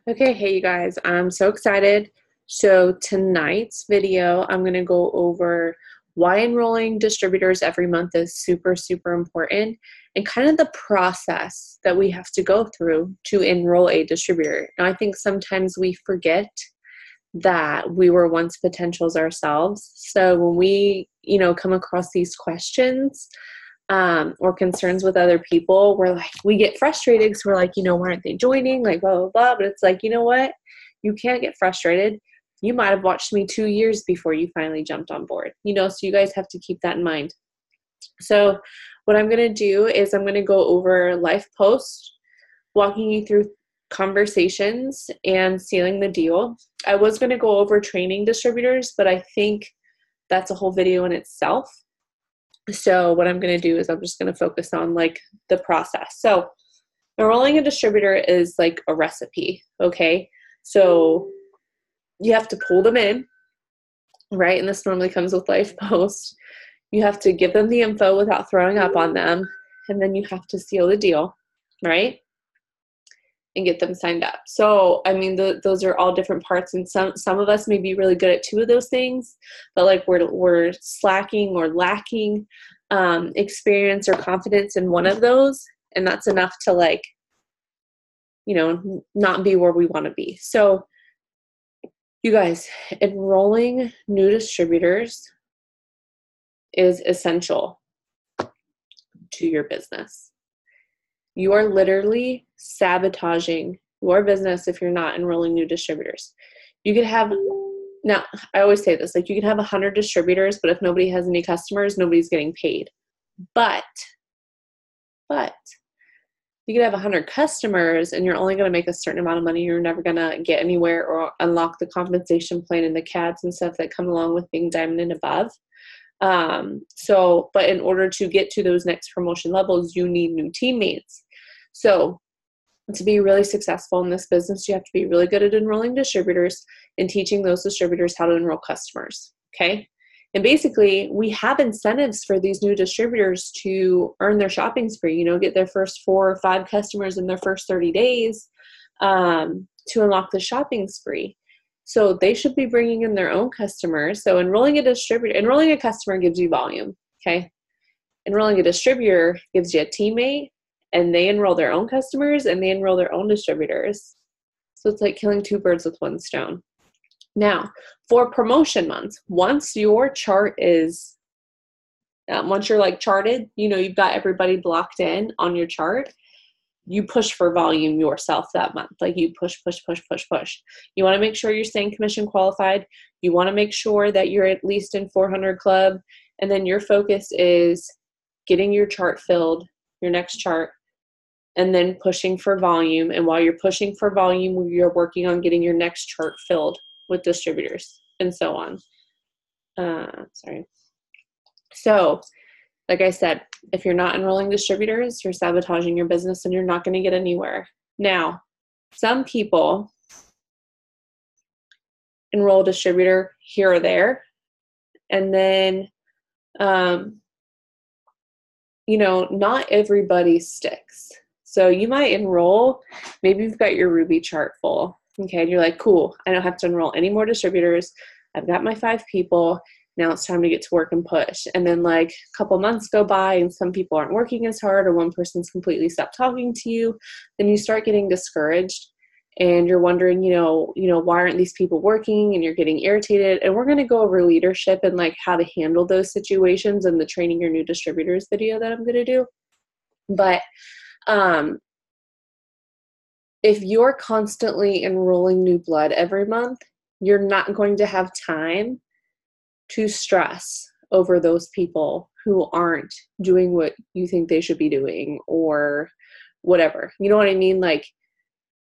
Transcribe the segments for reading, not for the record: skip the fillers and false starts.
Okay, hey you guys, I'm so excited. So tonight's video, I'm going to go over why enrolling distributors every month is super, super important and kind of the process that we have to go through to enroll a distributor. Now, I think sometimes we forget that we were once potentials ourselves. So when we, come across these questions, or concerns with other people, we get frustrated because we're like, why aren't they joining? Like, blah, blah, blah. But it's like, you know what? You can't get frustrated. You might have watched me 2 years before you finally jumped on board, so you guys have to keep that in mind. So what I'm going to do is I'm going to go over life posts, walking you through conversations and sealing the deal. I was going to go over training distributors, but I think that's a whole video in itself. So what I'm going to do is I'm just going to focus on the process. So enrolling a distributor is like a recipe, okay? So you have to pull them in, right? And this normally comes with life post. You have to give them the info without throwing up on them. And then you have to seal the deal, right? And get them signed up. So, I mean, those are all different parts. And some of us may be really good at two of those things, but we're slacking or lacking experience or confidence in one of those. And that's enough to not be where we want to be. So you guys, enrolling new distributors is essential to your business. You are literally sabotaging your business if you're not enrolling new distributors. You could have, now I always say this, you could have 100 distributors, but if nobody has any customers, nobody's getting paid. But you could have 100 customers and you're only going to make a certain amount of money. You're never going to get anywhere or unlock the compensation plan and the CADs and stuff that come along with being diamond and above. But in order to get to those next promotion levels, you need new teammates. So to be really successful in this business, you have to be really good at enrolling distributors and teaching those distributors how to enroll customers. Okay. And basically we have incentives for these new distributors to earn their shopping spree, get their first 4 or 5 customers in their first 30 days, to unlock the shopping spree. So they should be bringing in their own customers. So enrolling a customer gives you volume, okay? Enrolling a distributor gives you a teammate, and they enroll their own customers, and they enroll their own distributors. So it's like killing 2 birds with 1 stone. Now, for promotion months, once your chart is, once you're charted, you've got everybody blocked in on your chart, you push for volume yourself that month. You push. You want to make sure you're staying commission qualified. You want to make sure that you're at least in 400 club. And then your focus is getting your chart filled, your next chart, and then pushing for volume. And while you're pushing for volume, you're working on getting your next chart filled with distributors and so on. So, like I said, if you're not enrolling distributors, you're sabotaging your business and you're not going to get anywhere. Now, some people enroll a distributor here or there, and then, not everybody sticks. So you might enroll, maybe you've got your Ruby chart full, okay, and you're like, cool, I don't have to enroll any more distributors. I've got my 5 people. Now it's time to get to work and push. And then a couple months go by and some people aren't working as hard, or one person's completely stopped talking to you. Then you start getting discouraged and you're wondering, why aren't these people working, and you're getting irritated. And we're going to go over leadership and how to handle those situations in the training your new distributors video that I'm going to do. But if you're constantly enrolling new blood every month, you're not going to have time to stress over those people who aren't doing what you think they should be doing or whatever. You know what I mean?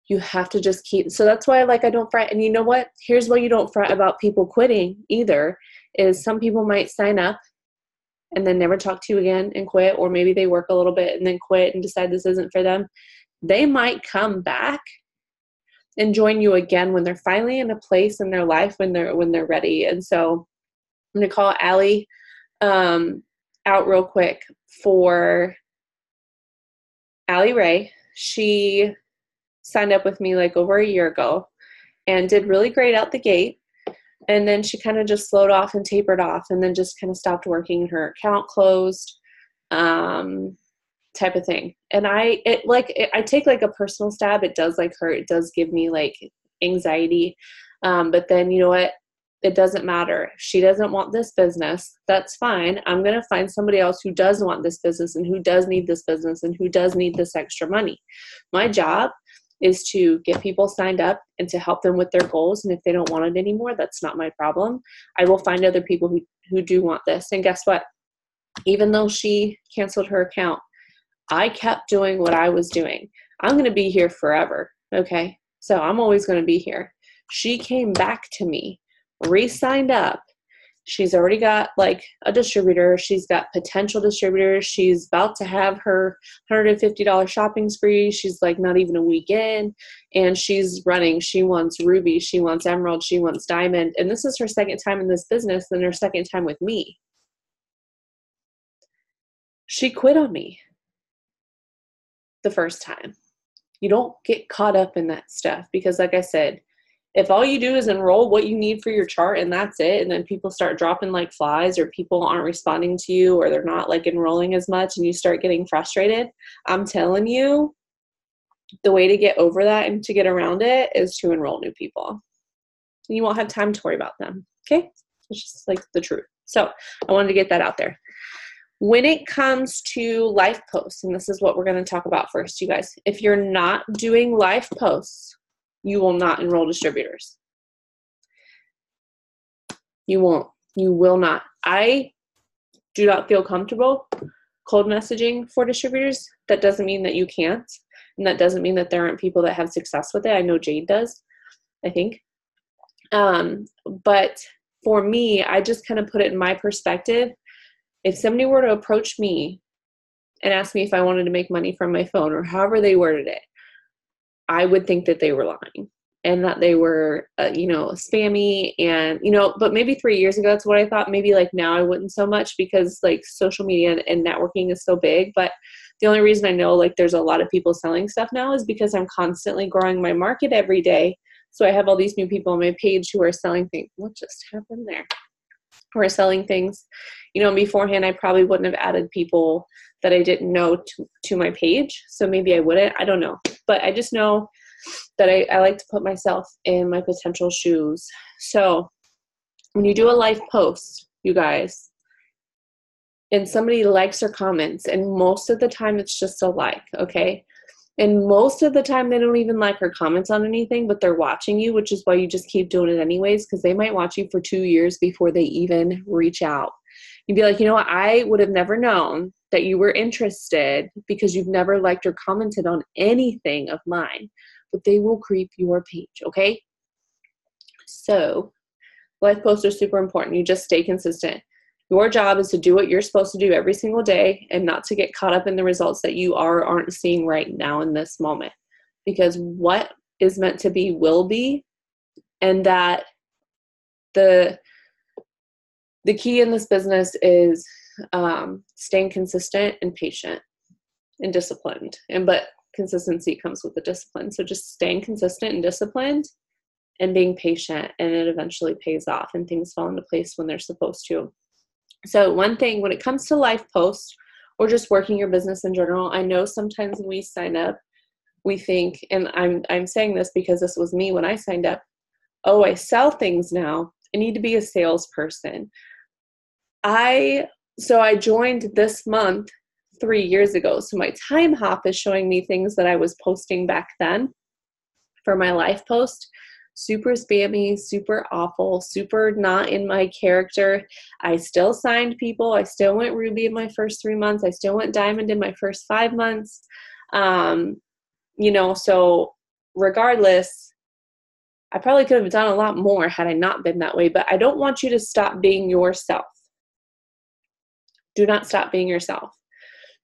You have to just keep, so that's why I don't fret. And you know what? Here's why you don't fret about people quitting either, is some people might sign up and then never talk to you again and quit, or maybe they work a little bit and then quit and decide this isn't for them. They might come back and join you again when they're finally in a place in their life when they're ready. And so I'm going to call Allie out real quick for Allie Ray. She signed up with me like over a year ago and did really great out the gate. And then she kind of just slowed off and tapered off and then just kind of stopped working. Her account closed, type of thing. And I take like a personal stab. It does like hurt. It does give me like anxiety. But then you know what? It doesn't matter. If she doesn't want this business, that's fine. I'm going to find somebody else who does want this business and who does need this business and who does need this extra money. My job is to get people signed up and to help them with their goals. And if they don't want it anymore, that's not my problem. I will find other people who do want this. And guess what? Even though she canceled her account, I kept doing what I was doing. I'm going to be here forever. Okay. So I'm always going to be here. She came back to me, re-signed up. She's already got like a distributor. She's got potential distributors. She's about to have her $150 shopping spree. She's like not even a week in, and she's running. She wants ruby. She wants emerald. She wants diamond. And this is her second time in this business and her second time with me. She quit on me the first time. You don't get caught up in that stuff because like I said, if all you do is enroll what you need for your chart and that's it, and then people start dropping like flies or people aren't responding to you or they're not like enrolling as much and you start getting frustrated, I'm telling you, the way to get over that and to get around it is to enroll new people. And you won't have time to worry about them. Okay? It's just like the truth. So I wanted to get that out there. When it comes to live posts, and this is what we're going to talk about first, you guys, if you're not doing live posts, you will not enroll distributors. You won't. You will not. I do not feel comfortable cold messaging for distributors. That doesn't mean that you can't. And that doesn't mean that there aren't people that have success with it. I know Jade does, I think. But for me, I just kind of put it in my perspective. If somebody were to approach me and ask me if I wanted to make money from my phone or however they worded it, I would think that they were lying and that they were, spammy and, but maybe 3 years ago, that's what I thought. Maybe like now I wouldn't so much because like social media and networking is so big. But the only reason I know like there's a lot of people selling stuff now is because I'm constantly growing my market every day. So I have all these new people on my page who are selling things. What just happened there? Who are selling things. Beforehand, I probably wouldn't have added people that I didn't know to my page. So maybe I wouldn't. I don't know. But I just know that I like to put myself in my potential shoes. So when you do a live post, you guys, and somebody likes or comments, and most of the time it's just a like, okay? And most of the time they don't even like or comment on anything, but they're watching you, which is why you just keep doing it anyways, because they might watch you for 2 years before they even reach out. You'd be like, you know what? I would have never known that you were interested because you've never liked or commented on anything of mine, but they will creep your page, okay? So live posts are super important. You just stay consistent. Your job is to do what you're supposed to do every single day and not to get caught up in the results that you are or aren't seeing right now in this moment. Because what is meant to be will be, and that the key in this business is staying consistent and patient and disciplined. But consistency comes with the discipline. So just staying consistent and disciplined and being patient, and it eventually pays off and things fall into place when they're supposed to. So one thing when it comes to live posts or just working your business in general, I know sometimes when we sign up, we think, and I'm saying this because this was me when I signed up, oh, I sell things now. I need to be a salesperson. So I joined this month 3 years ago. So my time hop is showing me things that I was posting back then for my live post. Super spammy, super awful, super not in my character. I still signed people. I still went ruby in my first 3 months. I still went diamond in my first 5 months. So regardless, I probably could have done a lot more had I not been that way, but I don't want you to stop being yourself. Do not stop being yourself.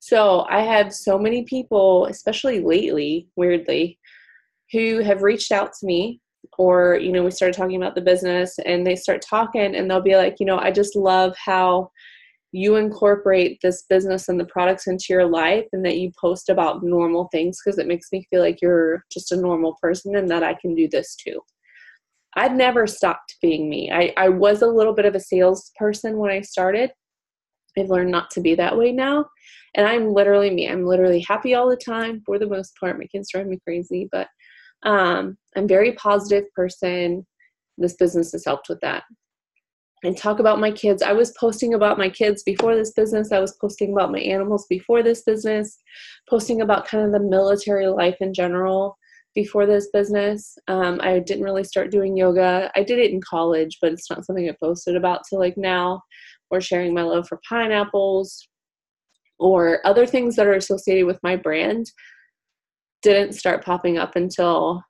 So I have so many people, especially lately, weirdly, who have reached out to me, or, we started talking about the business and they start talking and they'll be like, I just love how you incorporate this business and the products into your life, and that you post about normal things, because it makes me feel like you're just a normal person and that I can do this too. I've never stopped being me. I was a little bit of a salesperson when I started. I've learned not to be that way now. And I'm literally me. I'm literally happy all the time for the most part. My kids drive me crazy, but I'm a very positive person. This business has helped with that. And talk about my kids. I was posting about my kids before this business. I was posting about my animals before this business, posting about kind of the military life in general before this business. I didn't really start doing yoga. I did it in college, but it's not something I posted about till like now, or sharing my love for pineapples or other things that are associated with my brand didn't start popping up until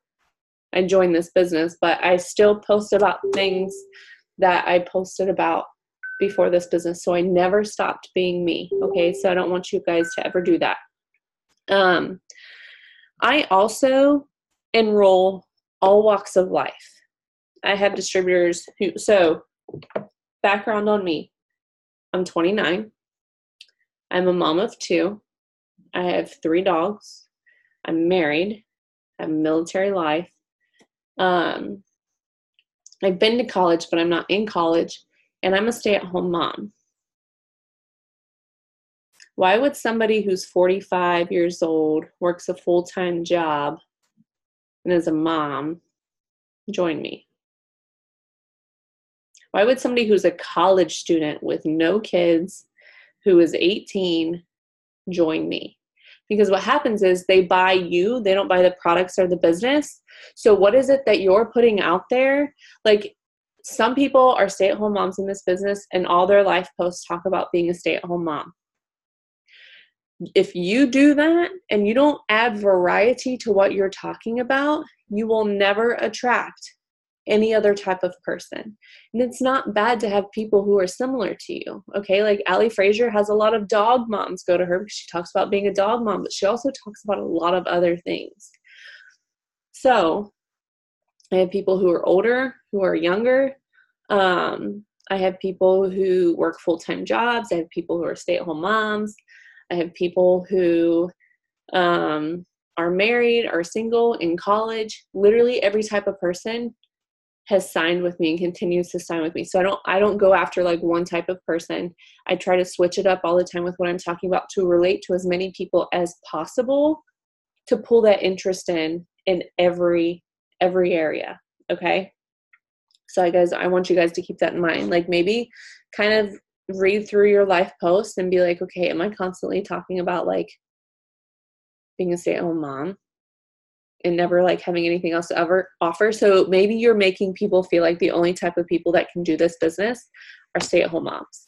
I joined this business. But I still post about things that I posted about before this business. So I never stopped being me. Okay. So I don't want you guys to ever do that. I also enroll all walks of life. I have distributors so background on me. I'm 29. I'm a mom of 2. I have 3 dogs. I'm married. I have a military life. I've been to college, but I'm not in college, and I'm a stay-at-home mom. Why would somebody who's 45 years old, works a full-time job, and is a mom join me? Why would somebody who's a college student with no kids, who is 18, join me? Because what happens is they buy you, they don't buy the products or the business. So what is it that you're putting out there? Like, some people are stay-at-home moms in this business, and all their life posts talk about being a stay-at-home mom. If you do that and you don't add variety to what you're talking about, you will never attract any other type of person. And it's not bad to have people who are similar to you. Okay. Like Allie Frazier has a lot of dog moms go to her because she talks about being a dog mom, but she also talks about a lot of other things. So I have people who are older, who are younger. I have people who work full-time jobs. I have people who are stay-at-home moms. I have people who are married, are single, in college. Literally every type of person has signed with me and continues to sign with me. So I don't go after like one type of person. I try to switch it up all the time with what I'm talking about to relate to as many people as possible, to pull that interest in every area. Okay. So I want you guys to keep that in mind. Like, maybe kind of read through your life posts and be like, okay, am I constantly talking about like being a stay-at-home mom and never like having anything else to ever offer? So maybe you're making people feel like the only type of people that can do this business are stay-at-home moms.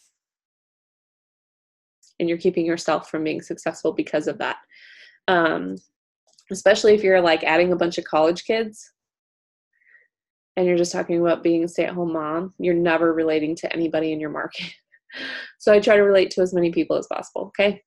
And you're keeping yourself from being successful because of that. Especially if you're like adding a bunch of college kids and you're just talking about being a stay-at-home mom, you're never relating to anybody in your market. So I try to relate to as many people as possible. Okay.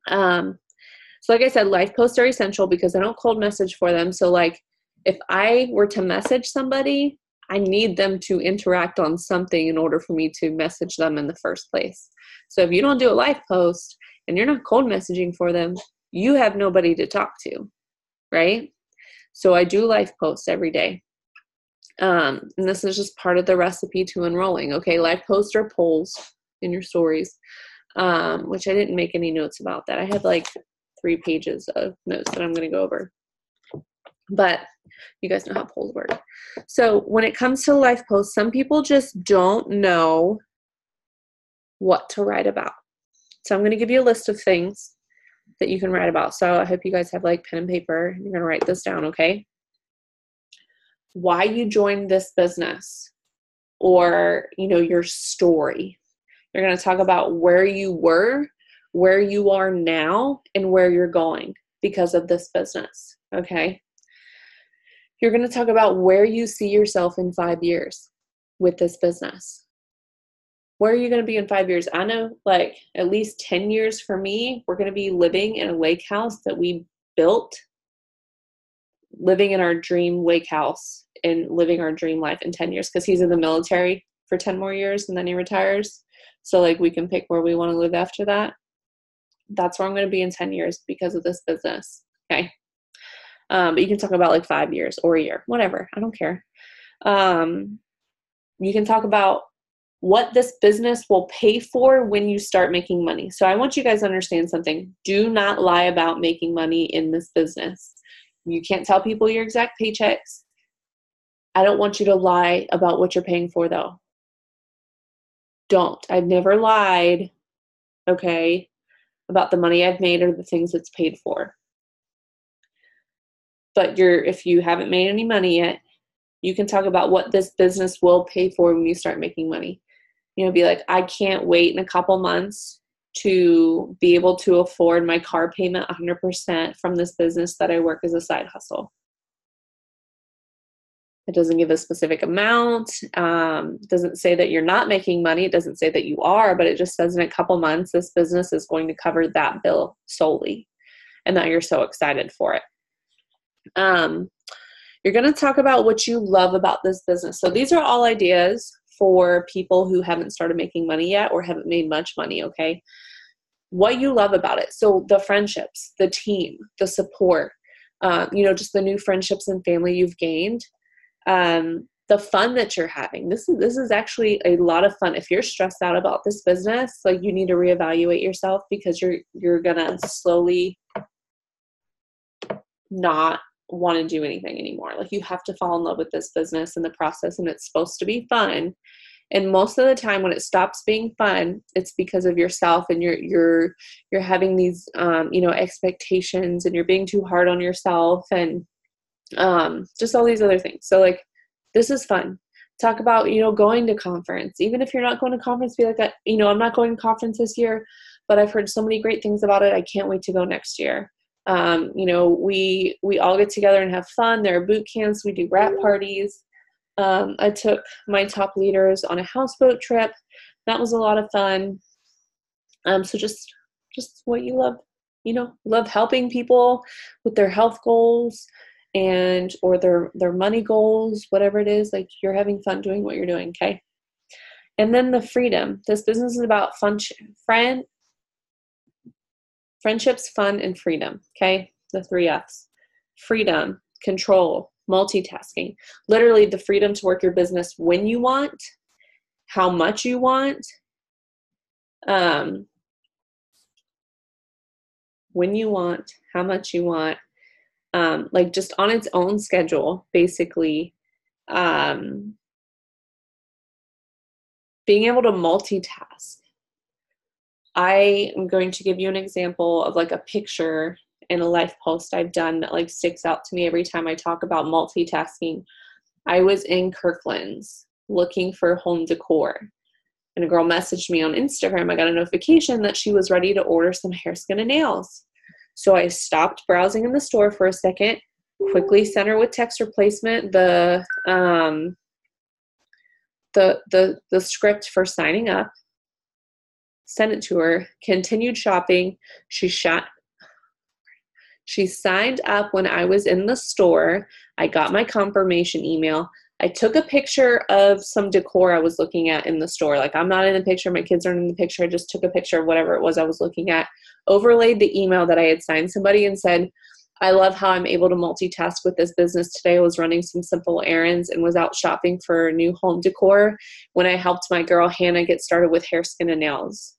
So like I said, life posts are essential because I don't cold message for them. So like if I were to message somebody, I need them to interact on something in order for me to message them in the first place. So if you don't do a life post and you're not cold messaging for them, you have nobody to talk to, right? So I do life posts every day. And this is just part of the recipe to enrolling. Okay. Live posts or polls in your stories, which I didn't make any notes about that. I have like 3 pages of notes that I'm going to go over, but you guys know how polls work. So when it comes to live posts, some people just don't know what to write about. So I'm going to give you a list of things that you can write about. So I hope you guys have like pen and paper. You're going to write this down. Okay. Why you joined this business, or, your story. You're going to talk about where you were, where you are now, and where you're going because of this business. Okay. You're going to talk about where you see yourself in 5 years with this business. Where are you going to be in 5 years? I know like at least 10 years for me, we're going to be living in a lake house that we built, living in our dream lake house and living our dream life in 10 years, because he's in the military for 10 more years and then he retires. So like we can pick where we want to live after that. That's where I'm going to be in 10 years because of this business. Okay. But you can talk about like 5 years or a year, whatever. I don't care. You can talk about what this business will pay for when you start making money. So I want you guys to understand something. Do not lie about making money in this business. You can't tell people your exact paychecks. I don't want you to lie about what you're paying for, though. Don't. I've never lied, okay, about the money I've made or the things it's paid for. But if you haven't made any money yet, you can talk about what this business will pay for when you start making money. Be like, I can't wait in a couple months to be able to afford my car payment 100% from this business that I work as a side hustle. It doesn't give a specific amount. Doesn't say that you're not making money. It doesn't say that you are, but it just says in a couple months, this business is going to cover that bill solely, and that you're so excited for it. You're going to talk about what you love about this business. So these are all ideas for people who haven't started making money yet or haven't made much money, okay? What you love about it. So the friendships, the team, the support, just the new friendships and family you've gained, the fun that you're having. This is actually a lot of fun. If you're stressed out about this business, like you need to reevaluate yourself, because you're going to slowly not want to do anything anymore. Like you have to fall in love with this business and the process, and it's supposed to be fun. And most of the time when it stops being fun, it's because of yourself, and you're having these expectations, and you're being too hard on yourself, and just all these other things. So like, this is fun. Talk about, going to conference. Even if you're not going to conference, be like, I'm not going to conference this year, but I've heard so many great things about it. I can't wait to go next year. We all get together and have fun. There are boot camps. We do wrap parties. I took my top leaders on a houseboat trip. That was a lot of fun. So just what you love, love helping people with their health goals or their money goals, whatever it is. Like, you're having fun doing what you're doing. Okay. And then the freedom. This business is about friendships, fun, and freedom. Okay. The 3 F's. Freedom, control, multitasking. Literally the freedom to work your business when you want, how much you want, when you want, how much you want, like just on its own schedule, basically. Being able to multitask. I am going to give you an example of like a picture in a life post I've done that like sticks out to me every time I talk about multitasking. I was in Kirkland's looking for home decor, and a girl messaged me on Instagram. I got a notification that she was ready to order some hair, skin, and nails. So I stopped browsing in the store for a second, quickly sent her with text replacement the script for signing up, sent it to her, continued shopping. She signed up when I was in the store. I got my confirmation email. I took a picture of some decor I was looking at in the store. Like, I'm not in the picture. My kids aren't in the picture. I just took a picture of whatever it was I was looking at, overlaid the email that I had signed somebody, and said, I love how I'm able to multitask with this business today. I was running some simple errands and was out shopping for new home decor when I helped my girl Hannah get started with hair, skin, and nails.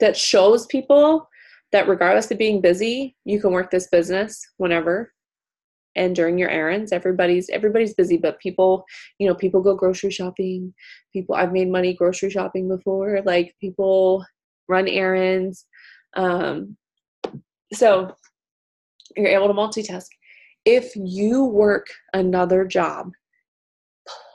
That shows people that regardless of being busy, you can work this business whenever and during your errands. Everybody's busy, but people go grocery shopping. I've made money grocery shopping before. Like, people run errands. So you're able to multitask. If you work another job,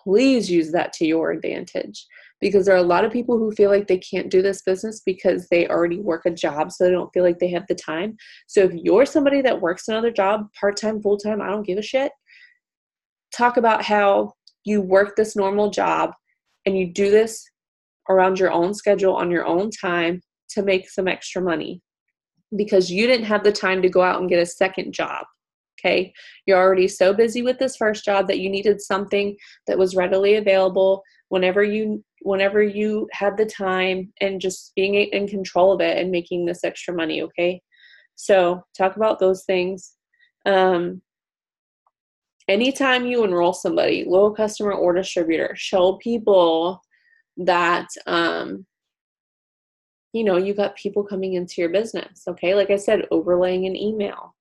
please use that to your advantage, because there are a lot of people who feel like they can't do this business because they already work a job, so they don't feel like they have the time. So if you're somebody that works another job, part-time, full-time, I don't give a shit, talk about how you work this normal job and you do this around your own schedule on your own time to make some extra money, because you didn't have the time to go out and get a second job. Okay. You're already so busy with this first job that you needed something that was readily available whenever you whenever you had the time, and just being in control of it and making this extra money, okay? So talk about those things. Anytime you enroll somebody, loyal customer or distributor, show people that, you got people coming into your business, okay? Like I said, overlaying an email.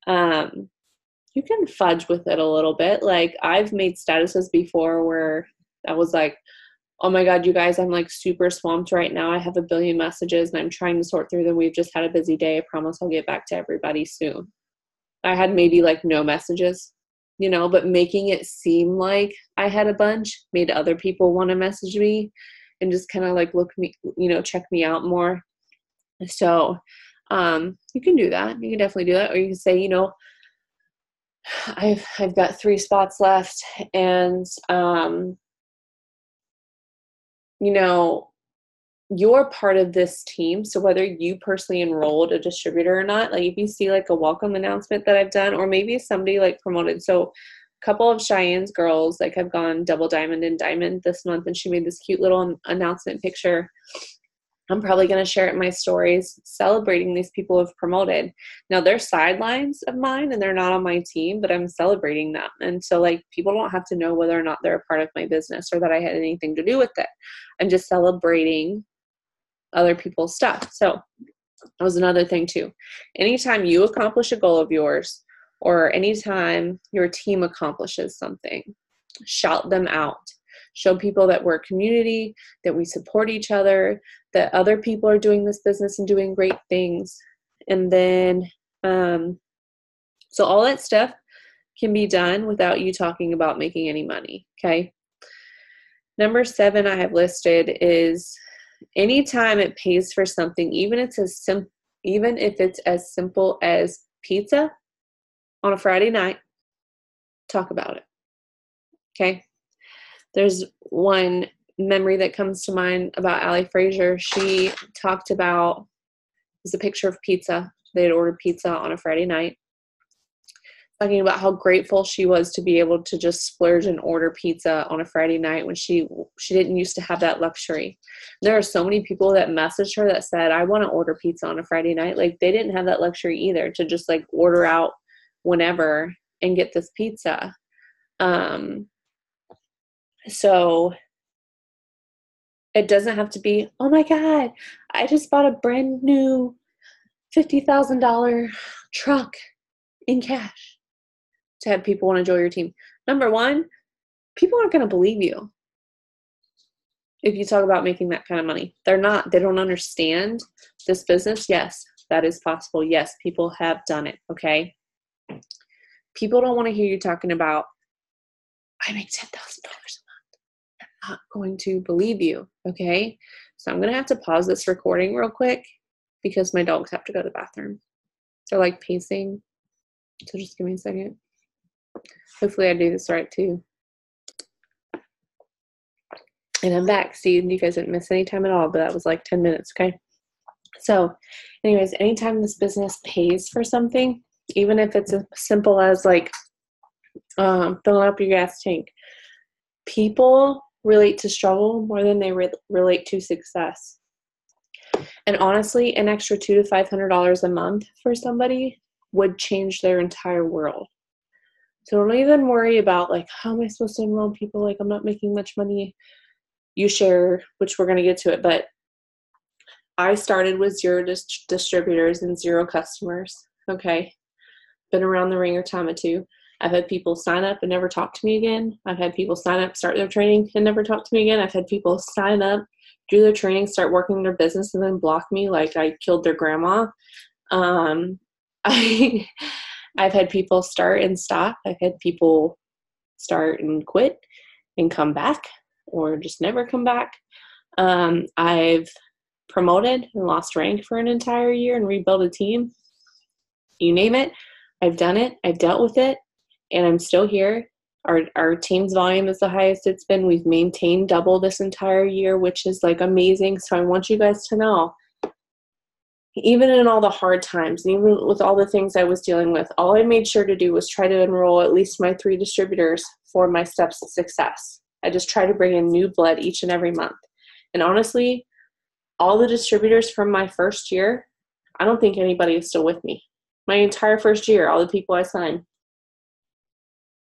You can fudge with it a little bit. Like, I've made statuses before where I was like, oh my God, you guys, I'm like super swamped right now. I have a billion messages and I'm trying to sort through them. We've just had a busy day. I promise I'll get back to everybody soon. I had maybe like no messages, but making it seem like I had a bunch made other people want to message me and just kind of like look me, check me out more. So you can do that. You can definitely do that. Or you can say, I've got 3 spots left, and you're part of this team. So whether you personally enrolled a distributor or not, like if you see like a welcome announcement that I've done, or maybe somebody like promoted. So a couple of Cheyenne's girls like have gone double diamond and diamond this month, and she made this cute little announcement picture. I'm probably going to share it in my stories, celebrating these people who have promoted. Now they're sidelines of mine and they're not on my team, but I'm celebrating them. And so like people don't have to know whether or not they're a part of my business or that I had anything to do with it. I'm just celebrating other people's stuff. So that was another thing too. Anytime you accomplish a goal of yours, or anytime your team accomplishes something, shout them out. Show people that we're a community, that we support each other, that other people are doing this business and doing great things. And then, so all that stuff can be done without you talking about making any money, okay? Number 7 I have listed is anytime it pays for something, even if it's as simple as pizza on a Friday night, talk about it, okay? There's one memory that comes to mind about Allie Frazier. She talked about, it was a picture of pizza. They had ordered pizza on a Friday night, talking about how grateful she was to be able to just splurge and order pizza on a Friday night when she didn't used to have that luxury. There are so many people that messaged her that said, I want to order pizza on a Friday night. Like, they didn't have that luxury either, to just like order out whenever and get this pizza. So it doesn't have to be, oh my God, I just bought a brand new $50,000 truck in cash, to have people want to join your team. Number 1, people aren't going to believe you if you talk about making that kind of money. They don't understand this business. Yes, that is possible. Yes, people have done it. Okay. People don't want to hear you talking about, I make $10,000 a month. I'm not going to believe you. Okay. So I'm going to have to pause this recording real quick because my dogs have to go to the bathroom. They're like pacing. So just give me a second. Hopefully I do this right too. And I'm back. See, you guys didn't miss any time at all, but that was like 10 minutes. Okay. So anyways, anytime this business pays for something, even if it's as simple as like filling up your gas tank, people relate to struggle more than they relate to success. And honestly, an extra $200 to $500 a month for somebody would change their entire world. So don't even worry about like, how am I supposed to enroll people? Like, I'm not making much money. You share, which we're going to get to it, but I started with 0 distributors and 0 customers. Okay. Been around the ringer time or two. I've had people sign up and never talk to me again. I've had people sign up, start their training, and never talk to me again. I've had people sign up, do their training, start working their business, and then block me like I killed their grandma. I've had people start and stop. I've had people start and quit and come back, or just never come back. I've promoted and lost rank for an entire year and rebuilt a team. You name it, I've done it. I've dealt with it, and I'm still here. Our team's volume is the highest it's been. We've maintained double this entire year, which is like amazing. So I want you guys to know, even in all the hard times, and even with all the things I was dealing with, all I made sure to do was try to enroll at least my 3 distributors for my steps to success. I just try to bring in new blood each and every month. And honestly, all the distributors from my first year, I don't think anybody is still with me. My entire first year, all the people I signed.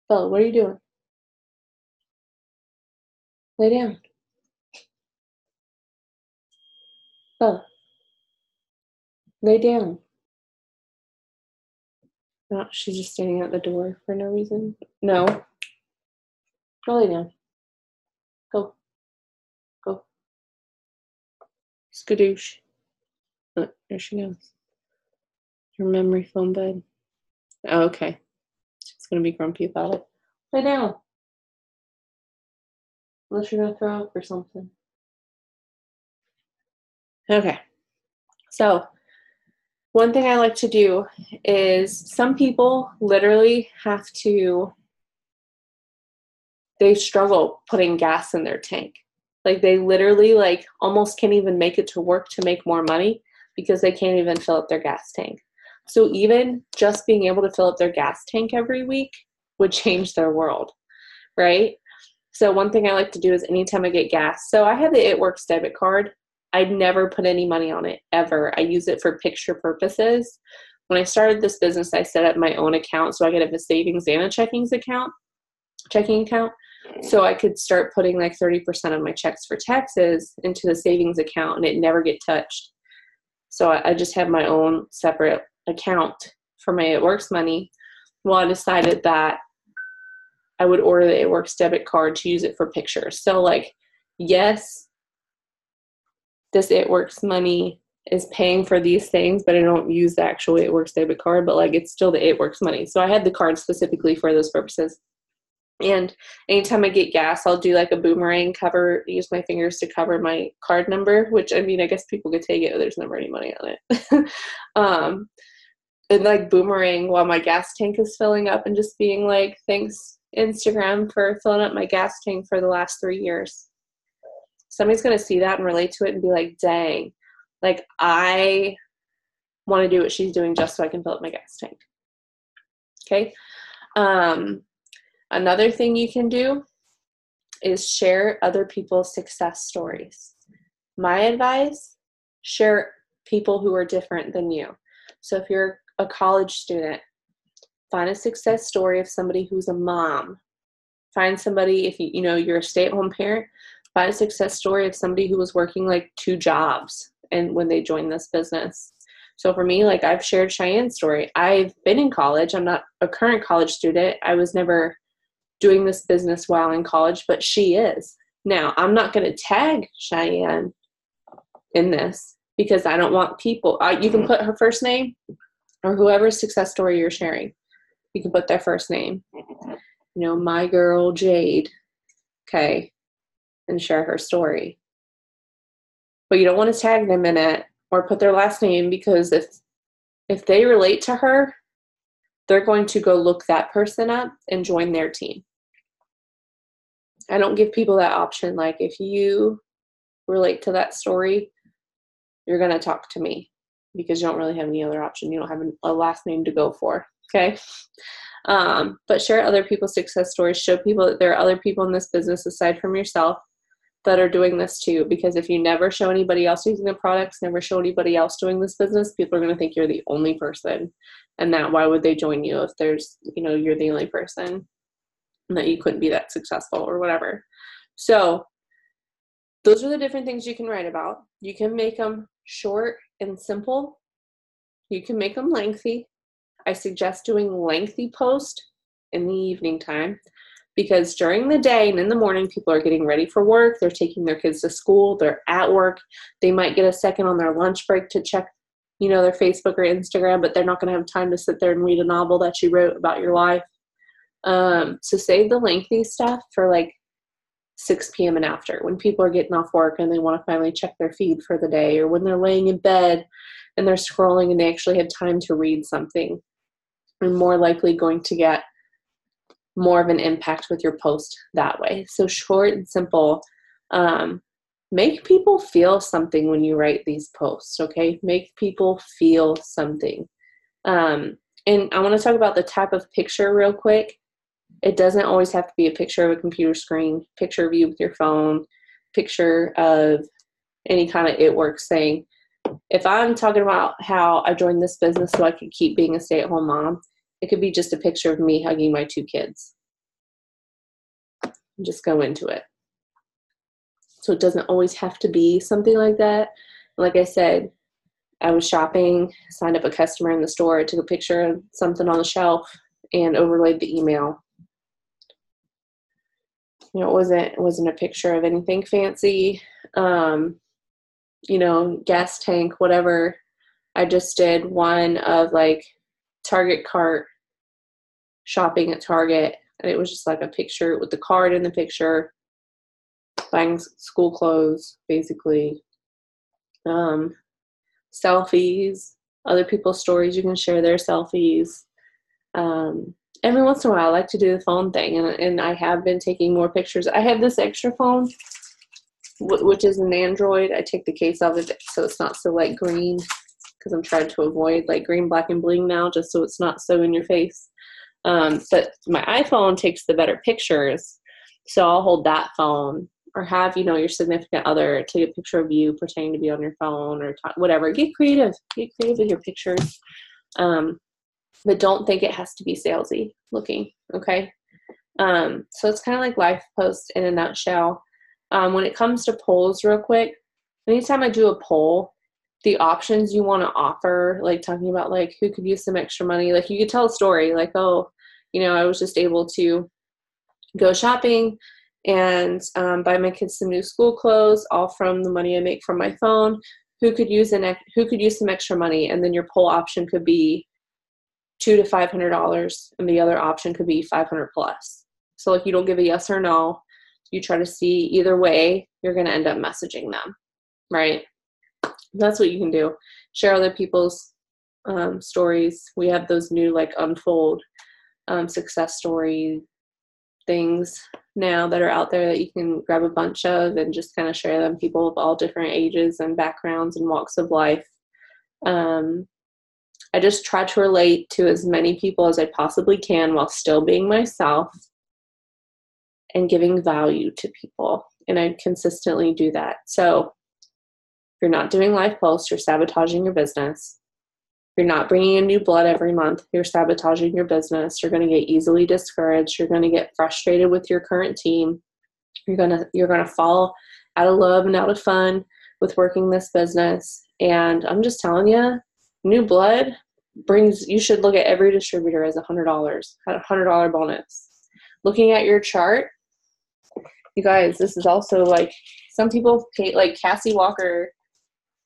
Bella, what are you doing? Lay down. Bella, lay down. No, she's just standing at the door for no reason. No. Go lay down. Go. Go. Skadoosh. Oh, there she goes. Your memory foam bed. Oh, okay. She's going to be grumpy about it. Lay down. Unless you're going to throw up or something. Okay. So, one thing I like to do is some people literally they struggle putting gas in their tank. Like they literally almost can't even make it to work to make more money because they can't even fill up their gas tank. So even just being able to fill up their gas tank every week would change their world, right? So one thing I like to do is anytime I get gas, so I have the It Works debit card. I'd never put any money on it, ever. I use it for picture purposes. When I started this business, I set up my own account so I could have a savings and a checking account. So I could start putting 30% of my checks for taxes into the savings account and it never get touched. So I just have my own separate account for my It Works money. Well, I decided that I would order the It Works debit card to use it for pictures. So yes, this It Works money is paying for these things, but I don't use the actual It Works debit card, but it's still the It Works money. So I had the card specifically for those purposes. And anytime I get gas, I'll do a boomerang use my fingers to cover my card number, which I guess people could take it, but there's never any money on it. And boomerang while my gas tank is filling up and just being thanks Instagram for filling up my gas tank for the last 3 years. Somebody's going to see that and relate to it and be like, dang, I want to do what she's doing just so I can fill up my gas tank. Okay. Another thing you can do is share other people's success stories. My advice, share people who are different than you. So if you're a college student, find a success story of somebody who's a mom. Find somebody, if you're a stay-at-home parent, find a success story of somebody who was working 2 jobs and when they joined this business. So for me, I've shared Cheyenne's story. I've been in college. I'm not a current college student. I was never doing this business while in college, but she is. Now, I'm not going to tag Cheyenne in this because I don't want people. You can put her first name or whoever's success story you're sharing. You can put their first name. My girl Jade, okay, and share her story. But you don't want to tag them in it or put their last name because if they relate to her, they're going to go look that person up and join their team. I don't give people that option. If you relate to that story, you're going to talk to me because you don't really have any other option. You don't have a last name to go for. Okay. But share other people's success stories. Show people that there are other people in this business aside from yourself that are doing this too. Because if you never show anybody else using the products, never show anybody else doing this business, people are going to think you're the only person. And why would they join you if you're the only person? And that you couldn't be that successful or whatever. So those are the different things you can write about. You can make them short and simple. You can make them lengthy. I suggest doing lengthy posts in the evening time because during the day and in the morning, people are getting ready for work. They're taking their kids to school. They're at work. They might get a second on their lunch break to check, their Facebook or Instagram, but they're not going to have time to sit there and read a novel that you wrote about your life. So save the lengthy stuff for 6 p.m. and after when people are getting off work and they want to finally check their feed for the day, or when they're laying in bed and they're scrolling and they actually have time to read something. You're more likely going to get more of an impact with your post that way. So short and simple. Make people feel something when you write these posts, okay? Make people feel something. And I want to talk about the type of picture real quick. It doesn't always have to be a picture of a computer screen, picture of you with your phone, picture of any kind of it works saying. If I'm talking about how I joined this business so I could keep being a stay-at-home mom, it could be just a picture of me hugging my 2 kids. Just go into it. So it doesn't always have to be something like that. Like I said, I was shopping, signed up a customer in the store, took a picture of something on the shelf, and overlaid the email. You know, it wasn't a picture of anything fancy. You know, gas tank, whatever. I just did one of like Target cart shopping at Target, and it was just like a picture with the card in the picture, buying school clothes, basically. Selfies, other people's stories, you can share their selfies. Every once in a while, I like to do the phone thing, and I have been taking more pictures. I have this extra phone, which is an Android. I take the case off of it so it's not so light green, because I'm trying to avoid like green, black, and bling now, just so it's not so in your face. But my iPhone takes the better pictures, so I'll hold that phone, or have, you know, your significant other take a picture of you pretending to be on your phone, or whatever. Get creative with your pictures. But don't think it has to be salesy looking, okay? So it's kind of like life post in a nutshell. When it comes to polls, real quick, anytime I do a poll, the options you want to offer, like talking about like who could use some extra money, like you could tell a story like, oh, you know, I was just able to go shopping and buy my kids some new school clothes, all from the money I make from my phone. Who could use some extra money? And then your poll option could be $200 to $500, and the other option could be 500 plus. So like you don't give a yes or no. You try to see either way, you're going to end up messaging them, right? That's what you can do. Share other people's stories. We have those new like Unfold success story things now that are out there that you can grab a bunch of and just kind of share them. People of all different ages and backgrounds and walks of life. I just try to relate to as many people as I possibly can while still being myself and giving value to people. And I consistently do that. So if you're not doing live posts, you're sabotaging your business. If you're not bringing in new blood every month, you're sabotaging your business. You're going to get easily discouraged. You're going to get frustrated with your current team. You're going to fall out of love and out of fun with working this business. And I'm just telling you, new blood you should look at every distributor as $100, a $100 bonus. Looking at your chart, you guys, this is also like, some people pay, like Cassie Walker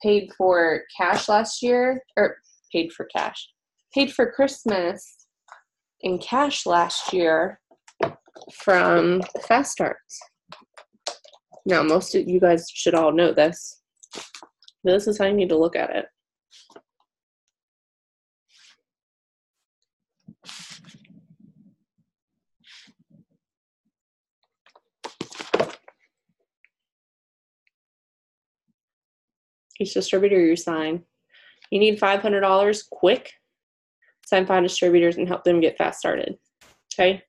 paid for cash last year, or paid for Christmas in cash last year from Fast Starts. Now, most of you guys should all know this. This is how you need to look at it. Each distributor you sign, you need $500 quick. Sign 5 distributors and help them get fast started. Okay.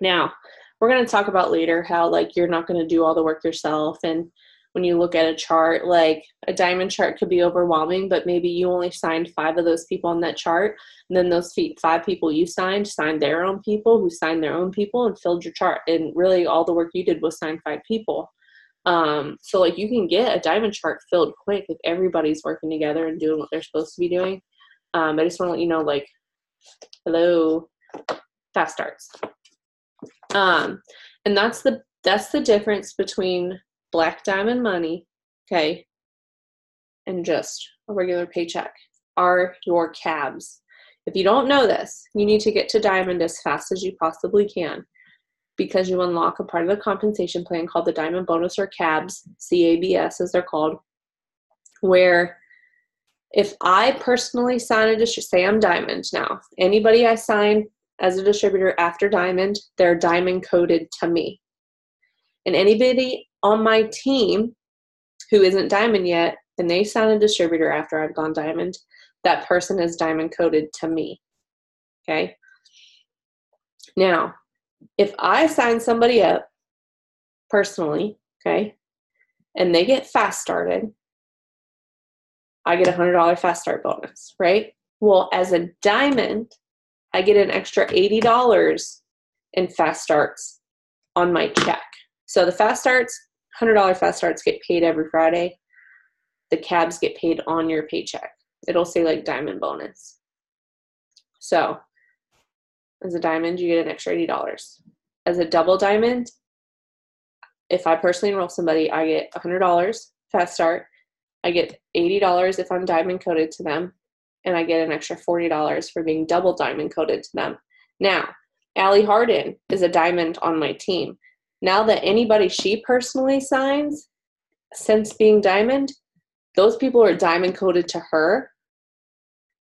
Now, we're going to talk about later how like you're not going to do all the work yourself. And when you look at a chart, like a diamond chart could be overwhelming, but maybe you only signed 5 of those people on that chart. And then those 5 people you signed their own people who signed their own people and filled your chart. And really all the work you did was sign 5 people. So like you can get a diamond chart filled quick if everybody's working together and doing what they're supposed to be doing. I just want to let you know, like, hello, fast starts. And that's the difference between black diamond money, okay, and just a regular paycheck are your cabs. If you don't know this, you need to get to diamond as fast as you possibly can, because you unlock a part of the compensation plan called the diamond bonus, or cabs, CABS as they're called, where if I personally sign say I'm diamond now, anybody I sign as a distributor after diamond, they're diamond coded to me. And anybody on my team who isn't diamond yet, and they sign a distributor after I've gone diamond, that person is diamond coded to me. Okay. Now, if I sign somebody up personally, okay, and they get fast started, I get a $100 fast start bonus, right? Well, as a diamond, I get an extra $80 in fast starts on my check. So the fast starts, $100 fast starts get paid every Friday. The cabs get paid on your paycheck. It'll say like diamond bonus. So as a diamond, you get an extra $80. As a double diamond, if I personally enroll somebody, I get $100 fast start. I get $80 if I'm diamond coded to them, and I get an extra $40 for being double diamond coded to them. Now, Allie Harden is a diamond on my team. Now that anybody she personally signs since being diamond, those people are diamond coded to her,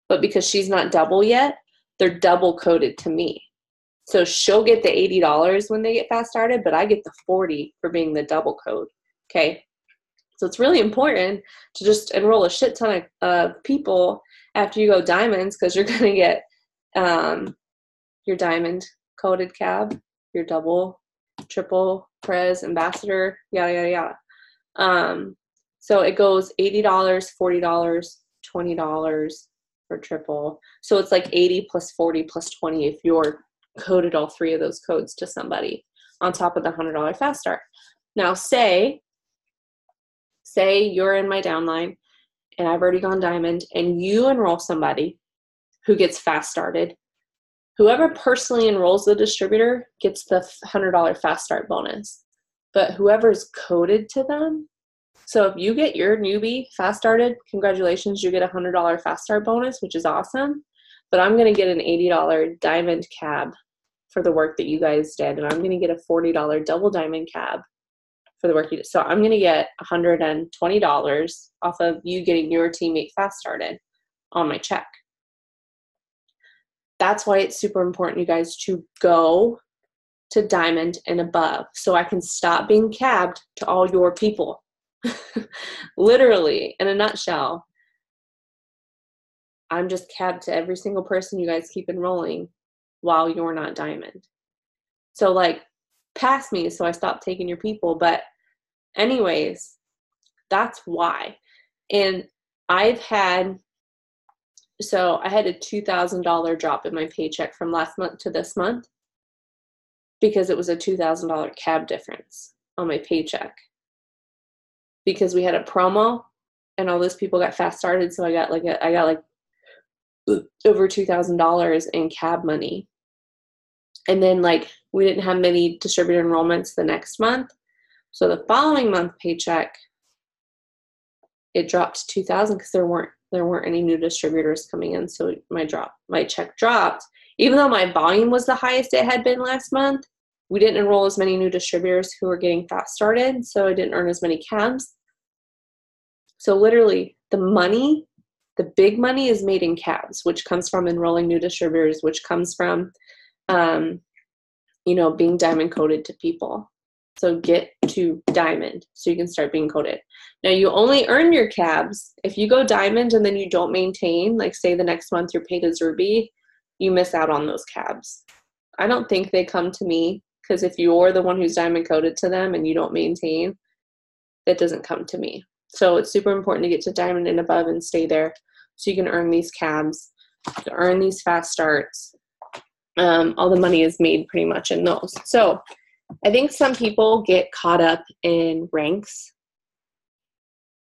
but because she's not double yet, they're double coded to me. So she'll get the $80 when they get fast started, but I get the $40 for being the double code. Okay. So it's really important to just enroll a shit ton of people after you go diamonds, because you're going to get your diamond coded cab, your double, triple, prez, ambassador, yada, yada, yada. So it goes $80, $40, $20 for triple. So it's like 80 plus 40 plus 20 if you're coded all three of those codes to somebody on top of the $100 fast start. Now say you're in my downline and I've already gone diamond, and you enroll somebody who gets fast started. Whoever personally enrolls the distributor gets the $100 fast start bonus, but whoever's coded to them. So if you get your newbie fast started, congratulations, you get a $100 fast start bonus, which is awesome. But I'm going to get an $80 diamond cab for the work that you guys did, and I'm going to get a $40 double diamond cab for the work you did. So I'm going to get $120 off of you getting your teammate fast started on my check. That's why it's super important, you guys, to go to diamond and above so I can stop being cabbed to all your people. Literally, in a nutshell, I'm just cabbed to every single person you guys keep enrolling while you're not diamond. So like, pass me so I stop taking your people. But anyways, that's why. And I had a $2,000 drop in my paycheck from last month to this month because it was a $2,000 cab difference on my paycheck. Because we had a promo and all those people got fast started, so I got like over $2,000 in cab money. And then like we didn't have many distributor enrollments the next month, so the following month paycheck it dropped to $2,000 because there weren't any new distributors coming in. So my check dropped, even though my volume was the highest it had been last month. We didn't enroll as many new distributors who were getting fast started, so I didn't earn as many cabs. So literally the big money is made in cabs, which comes from enrolling new distributors, which comes from, being diamond coded to people. So get to diamond so you can start being coded. Now you only earn your cabs if you go diamond and then you don't maintain, like say the next month you're paid as ruby, you miss out on those cabs. I don't think they come to me, because if you're the one who's diamond coded to them and you don't maintain, that doesn't come to me. So it's super important to get to diamond and above and stay there so you can earn these cabs, to earn these fast starts. All the money is made pretty much in those. So I think some people get caught up in ranks.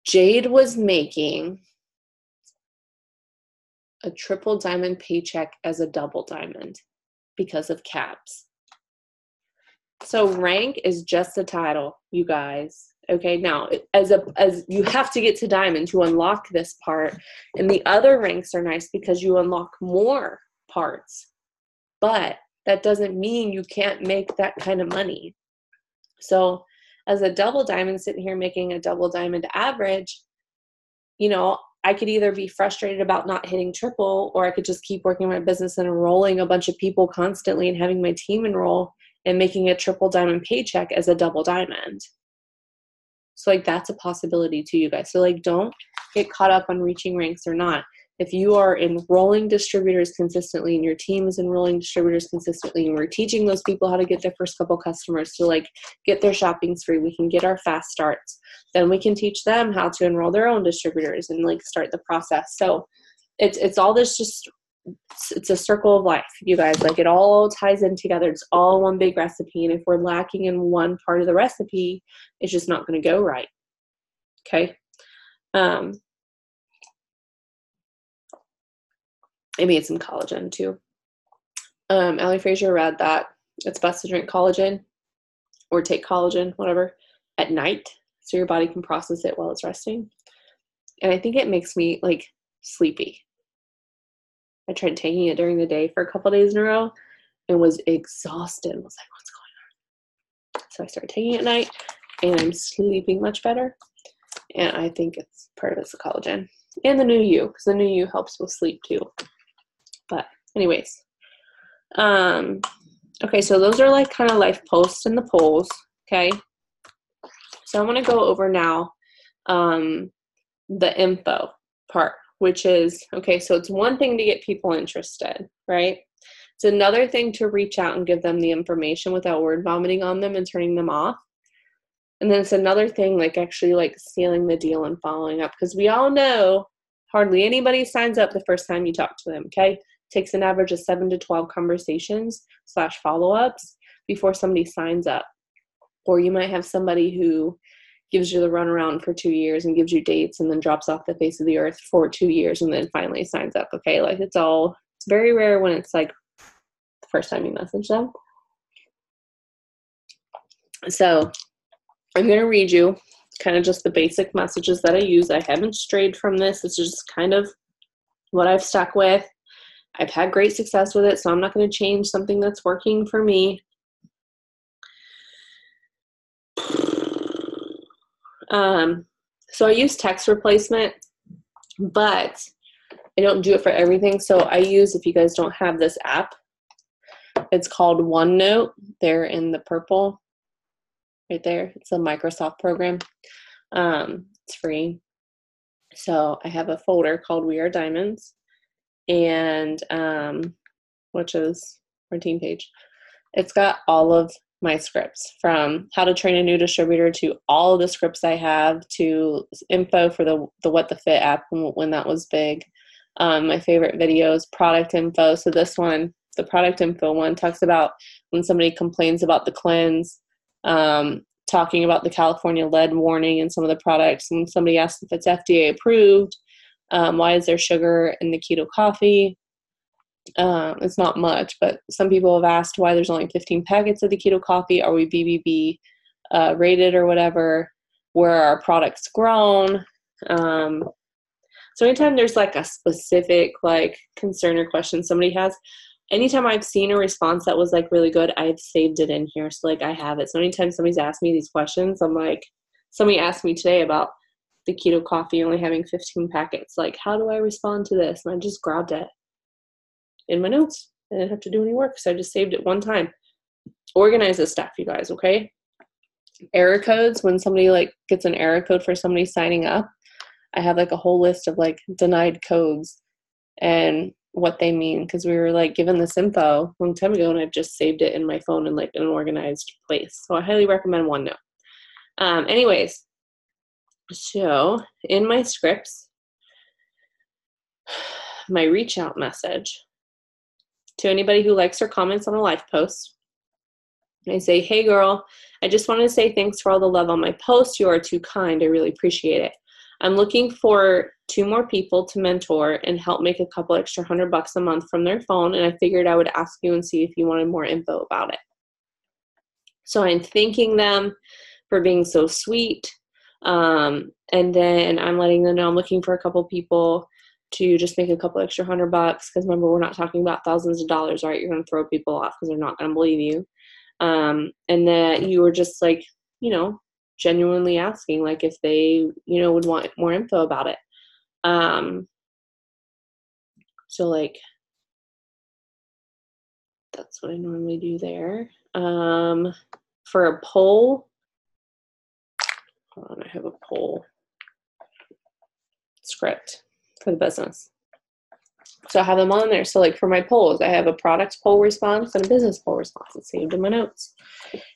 Jade was making a triple diamond paycheck as a double diamond because of cabs. So rank is just a title, you guys. Okay, now as you have to get to diamond to unlock this part, and the other ranks are nice because you unlock more parts, but that doesn't mean you can't make that kind of money. So as a double diamond sitting here making a double diamond average, I could either be frustrated about not hitting triple, or I could just keep working my business and enrolling a bunch of people constantly and having my team enroll and making a triple diamond paycheck as a double diamond. So like that's a possibility too, you guys. So like don't get caught up on reaching ranks or not. If you are enrolling distributors consistently and your team is enrolling distributors consistently and we're teaching those people how to get their first couple customers to like get their shopping spree, we can get our fast starts. Then we can teach them how to enroll their own distributors and like start the process. So it's all this just, it's a circle of life, you guys. Like it all ties in together. It's all one big recipe. And if we're lacking in one part of the recipe, it's just not going to go right. Okay. I made some collagen too. Allie Frazier read that it's best to drink collagen or take collagen, whatever, at night so your body can process it while it's resting. And I think it makes me like sleepy. I tried taking it during the day for a couple days in a row and was exhausted. I was like, what's going on? So I started taking it at night and I'm sleeping much better. And I think it's part of it's the collagen and the new you, because the new you helps with sleep too. But anyways, okay, so those are like kind of life posts and the polls. Okay, so I'm going to go over now the info part, which is, okay, so it's one thing to get people interested, right? It's another thing to reach out and give them the information without word vomiting on them and turning them off. And then it's another thing like actually like sealing the deal and following up, because we all know hardly anybody signs up the first time you talk to them. Okay, it takes an average of 7 to 12 conversations / follow-ups before somebody signs up. Or you might have somebody who gives you the runaround for 2 years and gives you dates and then drops off the face of the earth for 2 years and then finally signs up. Okay, like it's very rare when it's like the first time you message them. So I'm going to read you kind of just the basic messages that I use. I haven't strayed from this. It's just kind of what I've stuck with. I've had great success with it, so I'm not going to change something that's working for me. So I use text replacement, but I don't do it for everything. So I use, if you guys don't have this app, it's called OneNote. There in the purple right there. It's a Microsoft program. It's free. So I have a folder called We Are Diamonds, and which is our team page. It's got all of my scripts, from how to train a new distributor to all of the scripts I have, to info for the What the Fit app when that was big. My favorite videos, product info. So this one, the product info one, talks about when somebody complains about the cleanse, talking about the California lead warning and some of the products. And somebody asked if it's FDA approved. Why is there sugar in the keto coffee? It's not much, but some people have asked why there's only 15 packets of the keto coffee. Are we BBB rated or whatever? Where are our products grown? So anytime there's like a specific like concern or question somebody has, anytime I've seen a response that was like really good, I've saved it in here. So like I have it. So anytime somebody's asked me these questions, I'm like, somebody asked me today about the keto coffee only having 15 packets. Like, how do I respond to this? And I just grabbed it in my notes. I didn't have to do any work, so I just saved it one time. Organize this stuff, you guys, okay? Error codes, when somebody like gets an error code for somebody signing up, I have like a whole list of like denied codes and what they mean, because we were like given this info a long time ago and I've just saved it in my phone in like an organized place. So I highly recommend OneNote. Anyways, so in my scripts, my reach out message to anybody who likes or comments on a live post, I say, hey girl, I just wanted to say thanks for all the love on my post. You are too kind. I really appreciate it. I'm looking for 2 more people to mentor and help make a couple extra $100 a month from their phone. And I figured I would ask you and see if you wanted more info about it. So I'm thanking them for being so sweet. And then I'm letting them know I'm looking for a couple people to just make a couple extra $100, because remember, we're not talking about thousands of dollars, right? You're going to throw people off because they're not going to believe you. And that you were just like, genuinely asking like if they, would want more info about it. So like, that's what I normally do there. For a poll, hold on, I have a poll script for the business. So I have them on there. So like for my polls, I have a product poll response and a business poll response. It's saved in my notes.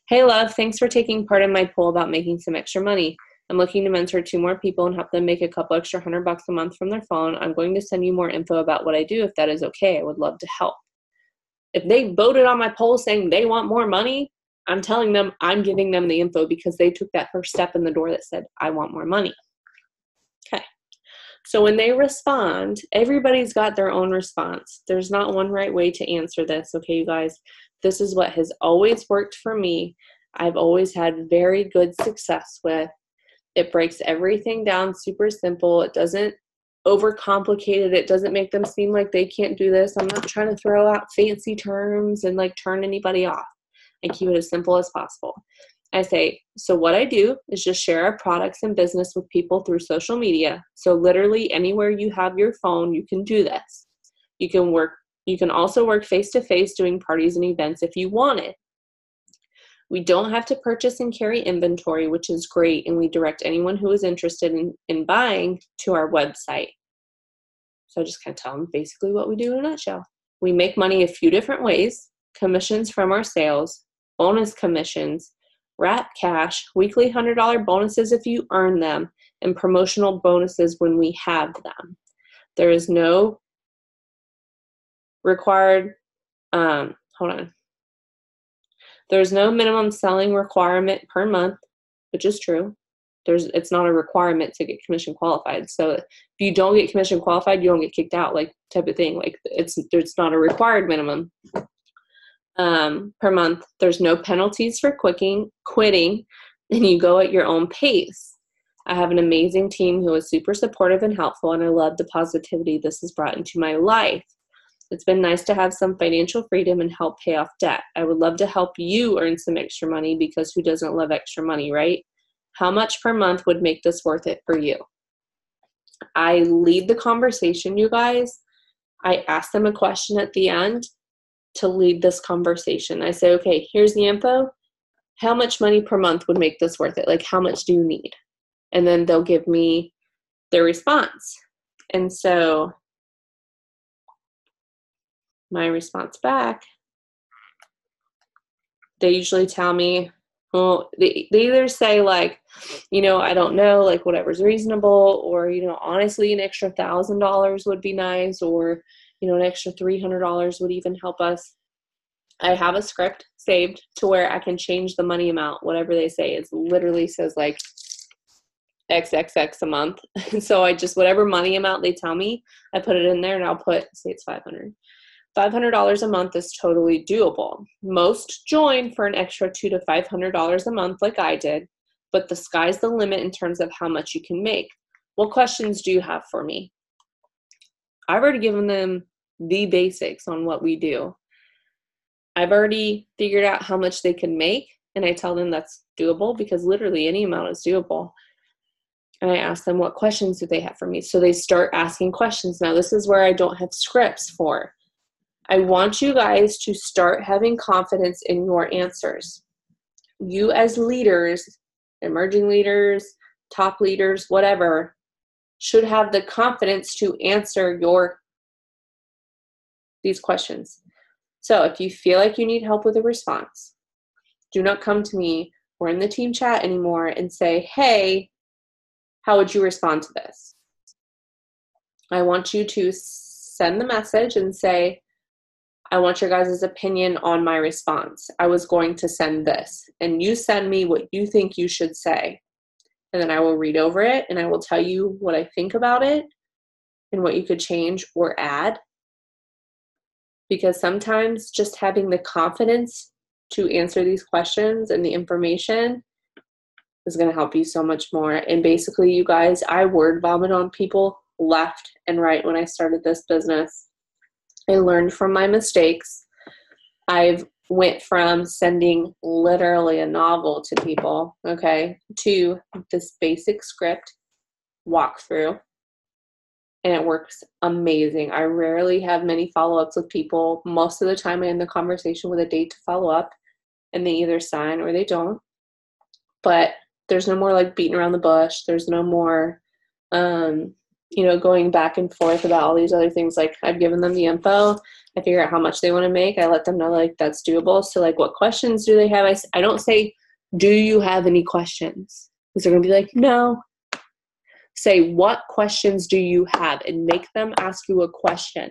Hey, love, thanks for taking part in my poll about making some extra money. I'm looking to mentor 2 more people and help them make a couple extra $100 a month from their phone. I'm going to send you more info about what I do if that is okay. I would love to help. If they voted on my poll saying they want more money, I'm telling them I'm giving them the info because they took that first step in the door that said, I want more money. Okay. So when they respond, everybody's got their own response. There's not one right way to answer this. Okay, you guys, this is what has always worked for me. I've always had very good success with. It breaks everything down super simple. It doesn't overcomplicate it. It doesn't make them seem like they can't do this. I'm not trying to throw out fancy terms and like turn anybody off. I keep it as simple as possible. I say, so what I do is just share our products and business with people through social media. So literally anywhere you have your phone, you can do this. You can also work face-to-face doing parties and events if you want it. We don't have to purchase and carry inventory, which is great, and we direct anyone who is interested in buying to our website. So I just kind of tell them basically what we do in a nutshell. We make money a few different ways: commissions from our sales, bonus commissions, wrap cash, weekly $100 bonuses if you earn them, and promotional bonuses when we have them. There is no required, There's no minimum selling requirement per month, which is true. It's not a requirement to get commission qualified. So if you don't get commission qualified, you don't get kicked out, like type of thing. Like it's not a required minimum per month. There's no penalties for quitting, and you go at your own pace. I have an amazing team who is super supportive and helpful, and I love the positivity this has brought into my life. It's been nice to have some financial freedom and help pay off debt. I would love to help you earn some extra money because who doesn't love extra money, right? How much per month would make this worth it for you? I lead the conversation, you guys. I ask them a question at the end to lead this conversation. I say, okay, here's the info. How much money per month would make this worth it? Like, how much do you need? And then they'll give me their response. And so my response back, they usually tell me, well, they either say like, I don't know, like whatever's reasonable, or, honestly, an extra $1,000 would be nice, or, an extra $300 would even help us. I have a script saved to where I can change the money amount, whatever they say. It literally says like XXX a month. So whatever money amount they tell me, I put it in there, and I'll say it's $500. $500 a month is totally doable. Most join for an extra $200 to $500 a month like I did, but the sky's the limit in terms of how much you can make. What questions do you have for me? I've already given them the basics on what we do. I've already figured out how much they can make, and I tell them that's doable because literally any amount is doable. And I ask them what questions do they have for me. So they start asking questions. Now, this is where I don't have scripts for. I want you guys to start having confidence in your answers. You as leaders, emerging leaders, top leaders, whatever, should have the confidence to answer these questions. So if you feel like you need help with a response, do not come to me or in the team chat anymore and say, hey, how would you respond to this? I want you to send the message and say, I want your guys' opinion on my response. I was going to send this, and you send me what you think you should say. And then I will read over it, and I will tell you what I think about it and what you could change or add. Because sometimes just having the confidence to answer these questions and the information is going to help you so much more. And basically, you guys, I word vomit on people left and right when I started this business. I learned from my mistakes. I've went from sending literally a novel to people, okay, to this basic script walkthrough, and it works amazing. I rarely have many follow-ups with people. Most of the time I end the conversation with a date to follow up, and they either sign or they don't. But there's no more like beating around the bush. There's no more going back and forth about all these other things. Like, I've given them the info. I figure out how much they want to make. I let them know, like, that's doable. So, like, what questions do they have? I don't say, do you have any questions? Because they're going to be like, no. Say, what questions do you have? And make them ask you a question.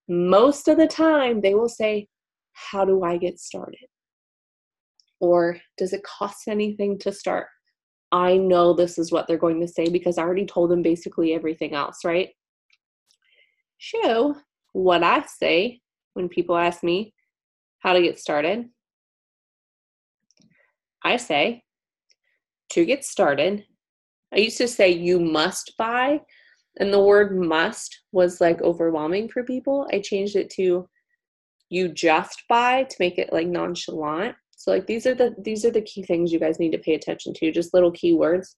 Most of the time, they will say, how do I get started? Or does it cost anything to start? I know this is what they're going to say because I already told them basically everything else, right? So what I say when people ask me how to get started, I say, to get started, I used to say you must buy, and the word must was like overwhelming for people. I changed it to you just buy to make it like nonchalant. So like these are the key things you guys need to pay attention to, just little keywords.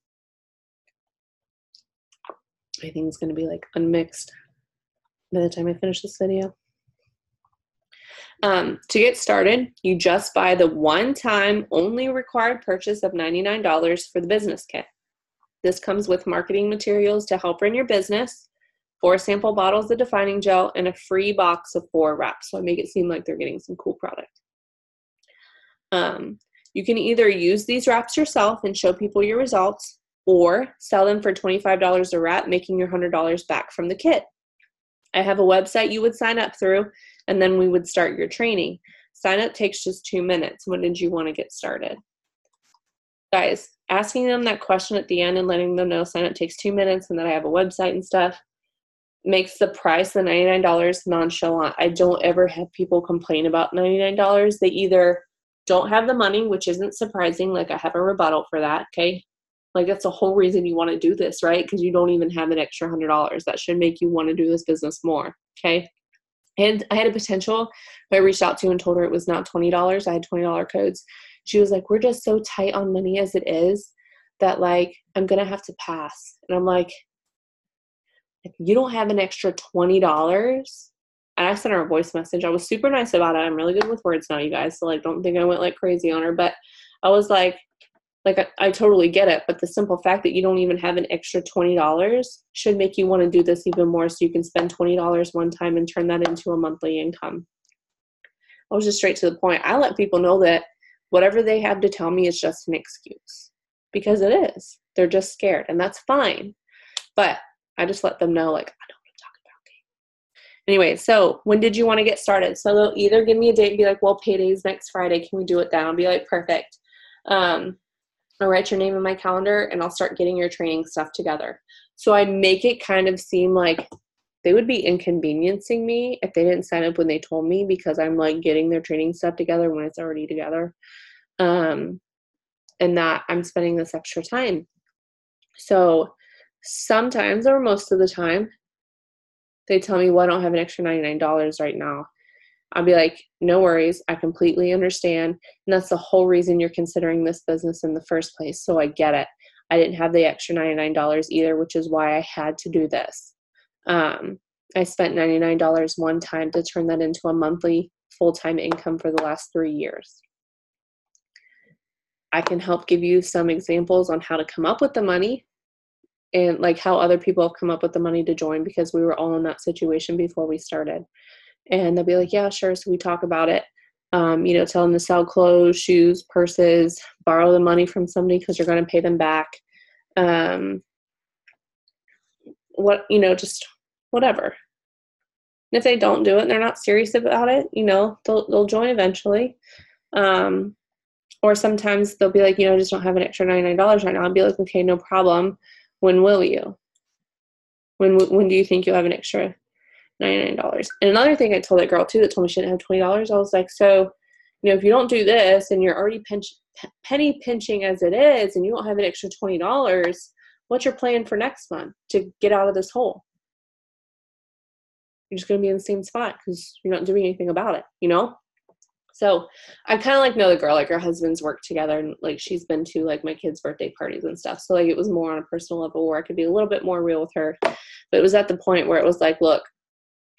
I think it's going to be like unmixed by the time I finish this video. To get started, you just buy the one-time only required purchase of $99 for the business kit. This comes with marketing materials to help run your business, 4 sample bottles of defining gel, and a free box of 4 wraps. So I make it seem like they're getting some cool product. You can either use these wraps yourself and show people your results, or sell them for $25 a wrap, making your $100 back from the kit. I have a website you would sign up through, and then we would start your training. Sign up takes just 2 minutes. When did you want to get started? Guys, asking them that question at the end and letting them know sign up takes 2 minutes and that I have a website and stuff makes the price, the $99, nonchalant. I don't ever have people complain about $99. They either don't have the money, which isn't surprising. Like, I have a rebuttal for that, okay? Like, that's the whole reason you want to do this, right? Because you don't even have an extra $100. That should make you want to do this business more, okay? And I had a potential who I reached out to and told her it was not $20. I had $20 codes. She was like, we're just so tight on money as it is that, like, I'm going to have to pass. And I'm like, if you don't have an extra $20, and I sent her a voice message. I was super nice about it. I'm really good with words now, you guys. So, like, don't think I went like crazy on her. But I was like, I totally get it. But the simple fact that you don't even have an extra $20 should make you want to do this even more, so you can spend $20 one time and turn that into a monthly income. I was just straight to the point. I let people know that whatever they have to tell me is just an excuse, because it is. They're just scared, and that's fine. But I just let them know, like, I don't want to talk about it. Anyway, so when did you want to get started? So they'll either give me a date and be like, well, payday's next Friday. Can we do it then? I'll be like, perfect. I'll write your name in my calendar and I'll start getting your training stuff together. So I make it kind of seem like they would be inconveniencing me if they didn't sign up when they told me, because I'm like getting their training stuff together when it's already together. And that I'm spending this extra time. So sometimes, or most of the time, they tell me, well, I don't have an extra $99 right now. I'll be like, no worries. I completely understand. And that's the whole reason you're considering this business in the first place. So I get it. I didn't have the extra $99 either, which is why I had to do this. I spent $99 one time to turn that into a monthly full-time income for the last 3 years. I can help give you some examples on how to come up with the money, and like how other people have come up with the money to join, because we were all in that situation before we started. And they'll be like, yeah, sure. So we talk about it, tell them to sell clothes, shoes, purses, borrow the money from somebody because you're going to pay them back. Just whatever. And if they don't do it and they're not serious about it, they'll join eventually. Or sometimes they'll be like, I just don't have an extra $99 right now. I'll be like, okay, no problem. When will you? When do you think you'll have an extra $99? And another thing I told that girl too that told me she didn't have $20, I was like, so, if you don't do this and you're already penny pinching as it is and you don't have an extra $20, what's your plan for next month to get out of this hole? You're just going to be in the same spot because you're not doing anything about it, So I kind of know the girl, her husbands work together, and she's been to my kids' birthday parties and stuff. So it was more on a personal level where I could be a little bit more real with her. But it was at the point where it was like, look,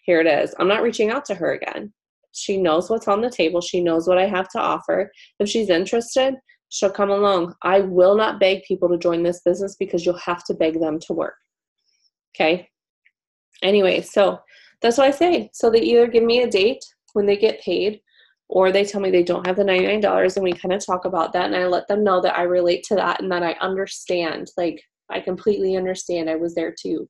here it is. I'm not reaching out to her again. She knows what's on the table. She knows what I have to offer. If she's interested, she'll come along. I will not beg people to join this business because you'll have to beg them to work. Okay? Anyway, so that's what I say. So they either give me a date when they get paid, or they tell me they don't have the $99, and we kind of talk about that, and I let them know that I relate to that and that I understand. Like, I completely understand. I was there too.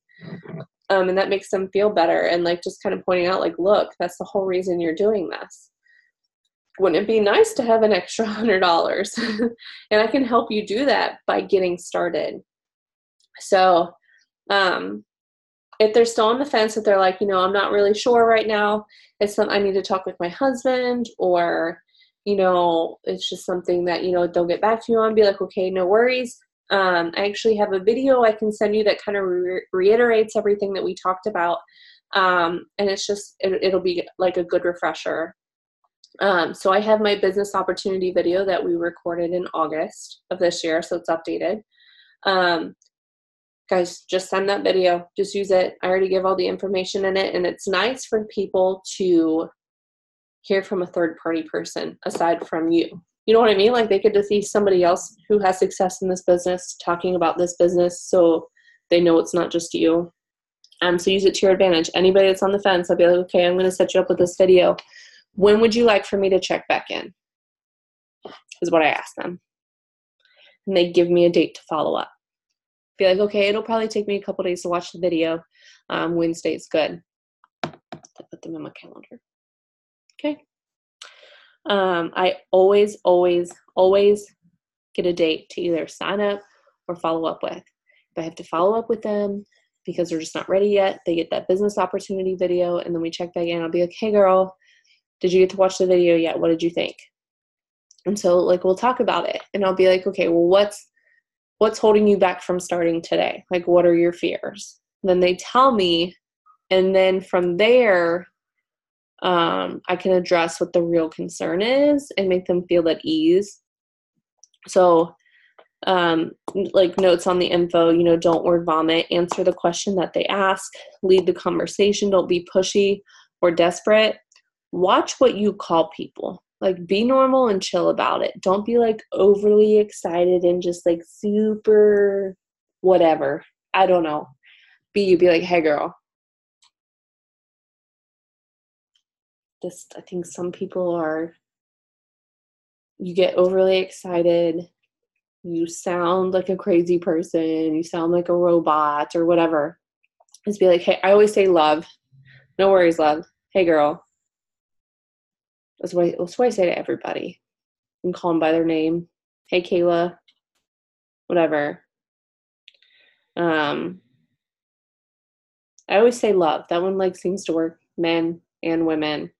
And that makes them feel better, and like just kind of pointing out, like, look, that's the whole reason you're doing this. Wouldn't it be nice to have an extra $100? And I can help you do that by getting started. So, if they're still on the fence, if they're like, I'm not really sure right now, it's something I need to talk with my husband, or, it's just something that, they'll get back to you on, be like, okay, no worries. I actually have a video I can send you that kind of reiterates everything that we talked about. And it's just, it'll be like a good refresher. So I have my business opportunity video that we recorded in August of this year. So it's updated. Guys, just send that video. Just use it. I already give all the information in it. And it's nice for people to hear from a third-party person aside from you. You know what I mean? Like, they get to see somebody else who has success in this business talking about this business, so they know it's not just you. So use it to your advantage. Anybody that's on the fence, I'll be like, okay, I'm going to set you up with this video. When would you like for me to check back in? Is what I ask them. And they give me a date to follow up. Be like, okay, it'll probably take me a couple days to watch the video. Wednesday's good. I put them in my calendar. Okay. I always get a date to either sign up or follow up with. If I have to follow up with them because they're just not ready yet, they get that business opportunity video, and then we check back in. I'll be like, hey girl, did you get to watch the video yet? What did you think? And so, like, we'll talk about it, and I'll be like, okay, well, what's holding you back from starting today? Like, what are your fears? And then they tell me, and then from there, I can address what the real concern is and make them feel at ease. So, like, notes on the info, don't word vomit, answer the question that they ask, lead the conversation, don't be pushy or desperate. Watch what you call people. Like, be normal and chill about it. Don't be like overly excited and just like super whatever. I don't know. Be like, hey girl. I think some people you get overly excited. You sound like a crazy person. You sound like a robot or whatever. Just be like, hey, I always say love. No worries, love. Hey girl. That's what I say to everybody. You can call them by their name. Hey, Kayla. Whatever. I always say love. That one like seems to work, men and women.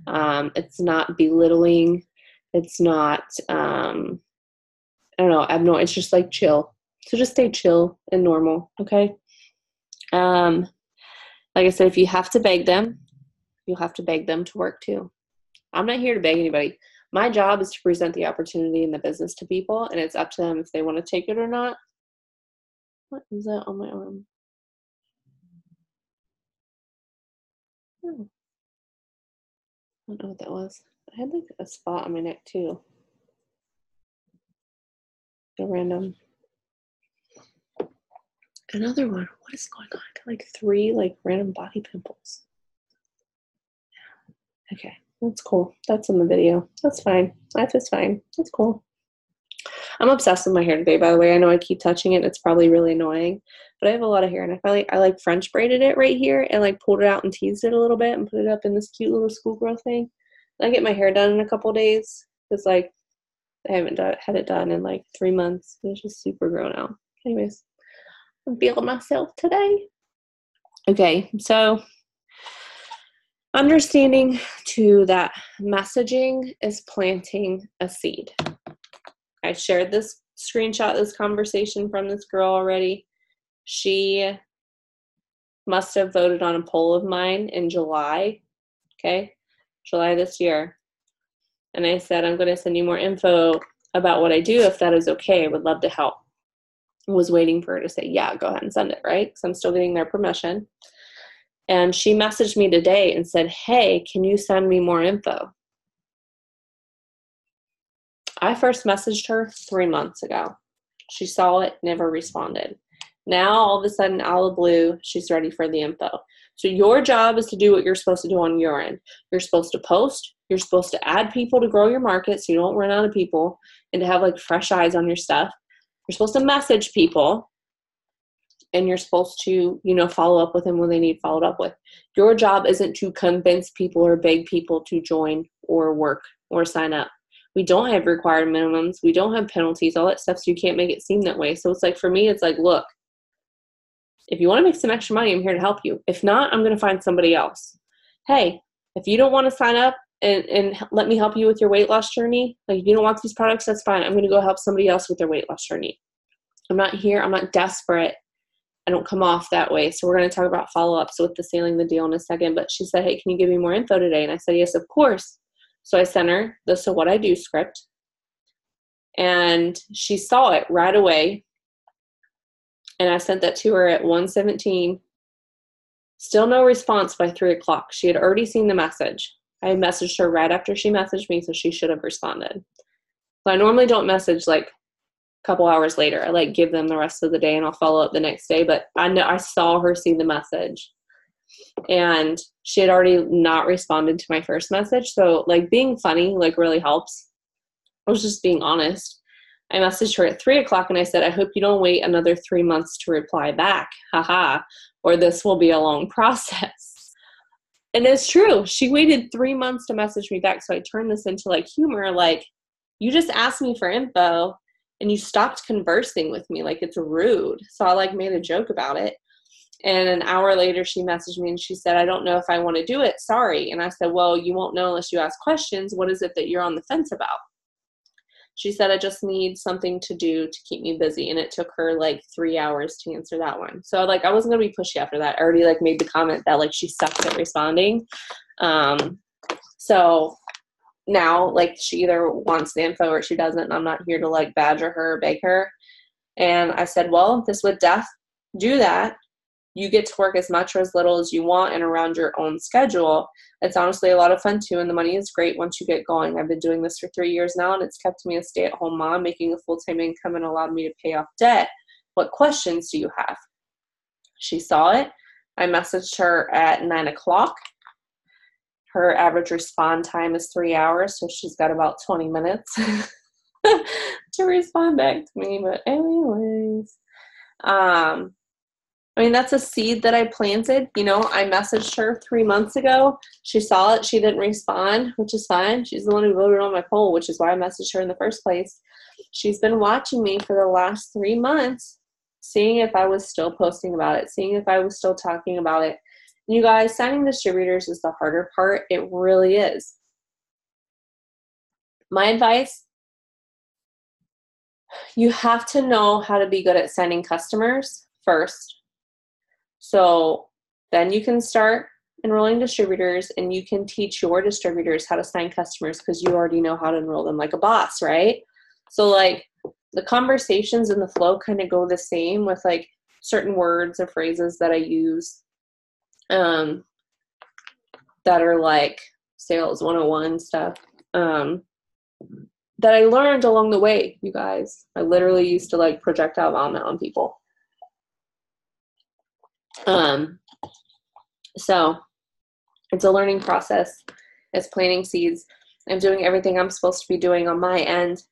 It's not belittling. It's not, I don't know, it's just like chill. So just stay chill and normal, okay? Like I said, if you have to beg them, you'll have to beg them to work too. I'm not here to beg anybody. My job is to present the opportunity in the business to people, and it's up to them if they want to take it or not. What is that on my arm? Oh. I don't know what that was. I had like a spot on my neck too. A random. Another one. What is going on? I got like 3 like random body pimples. Okay, that's cool. That's in the video. That's fine. Life is fine. That's cool. I'm obsessed with my hair today, by the way. I know I keep touching it. It's probably really annoying, but I have a lot of hair, and I like French braided it right here and like pulled it out and teased it a little bit and put it up in this cute little schoolgirl thing. I get my hair done in a couple days because like I haven't had it done in like 3 months. It's just super grown out. Anyways, I'm feeling myself today. Okay, so understanding too that messaging is planting a seed. I shared this screenshot, this conversation from this girl already. She must have voted on a poll of mine in July, okay? July this year. And I said, I'm going to send you more info about what I do if that is okay. I would love to help. I was waiting for her to say, yeah, go ahead and send it, right? Because I'm still getting their permission. And she messaged me today and said, hey, can you send me more info? I first messaged her 3 months ago. She saw it, never responded. Now, all of a sudden, out of the blue, she's ready for the info. So your job is to do what you're supposed to do on your end. You're supposed to post. You're supposed to add people to grow your market so you don't run out of people and to have like fresh eyes on your stuff. You're supposed to message people, and you're supposed to, follow up with them when they need followed up with. Your job isn't to convince people or beg people to join or work or sign up. We don't have required minimums. We don't have penalties, all that stuff, so you can't make it seem that way. So it's like, for me, it's like, look, if you want to make some extra money, I'm here to help you. If not, I'm going to find somebody else. Hey, if you don't want to sign up and let me help you with your weight loss journey, like if you don't want these products, that's fine. I'm going to go help somebody else with their weight loss journey. I'm not here. I'm not desperate. I don't come off that way. So we're going to talk about follow-ups with the sealing the deal in a second. But she said, hey, can you give me more info today? And I said, yes, of course. So I sent her the So What I Do script. And she saw it right away. And I sent that to her at 1:17. Still no response by 3 o'clock. She had already seen the message. I messaged her right after she messaged me, so she should have responded. So I normally don't message like a couple hours later. I like give them the rest of the day and I'll follow up the next day. But I know I saw her see the message. And she had already not responded to my first message. So like being funny like really helps. I was just being honest. I messaged her at 3 o'clock and I said, I hope you don't wait another 3 months to reply back. Haha. Or this will be a long process. And it's true. She waited 3 months to message me back. So I turned this into like humor. Like, you just asked me for info and you stopped conversing with me. Like, it's rude. So I like made a joke about it. And an hour later, she messaged me and she said, I don't know if I want to do it. Sorry. And I said, well, you won't know unless you ask questions. What is it that you're on the fence about? She said, I just need something to do to keep me busy. And it took her like 3 hours to answer that one. So like, I wasn't going to be pushy after that. I already like made the comment that like she sucks at responding. So now like she either wants the info or she doesn't. And I'm not here to like badger her or beg her. And I said, well, this would do that. You get to work as much or as little as you want and around your own schedule. It's honestly a lot of fun too, and the money is great once you get going. I've been doing this for 3 years now, and it's kept me a stay-at-home mom, making a full-time income and allowed me to pay off debt. What questions do you have? She saw it. I messaged her at 9 o'clock. Her average respond time is 3 hours, so she's got about 20 minutes to respond back to me. But anyways, I mean, that's a seed that I planted. I messaged her 3 months ago. She saw it. She didn't respond, which is fine. She's the one who voted on my poll, which is why I messaged her in the first place. She's been watching me for the last 3 months, seeing if I was still posting about it, seeing if I was still talking about it. And you guys, signing distributors is the harder part. It really is. My advice, you have to know how to be good at signing customers first. So then you can start enrolling distributors and you can teach your distributors how to sign customers because you already know how to enroll them like a boss, right? So like the conversations and the flow kind of go the same with like certain words or phrases that I use that are like sales 101 stuff that I learned along the way, you guys. I literally used to like projectile vomit on people. So it's a learning process. It's planting seeds. I'm doing everything I'm supposed to be doing on my end.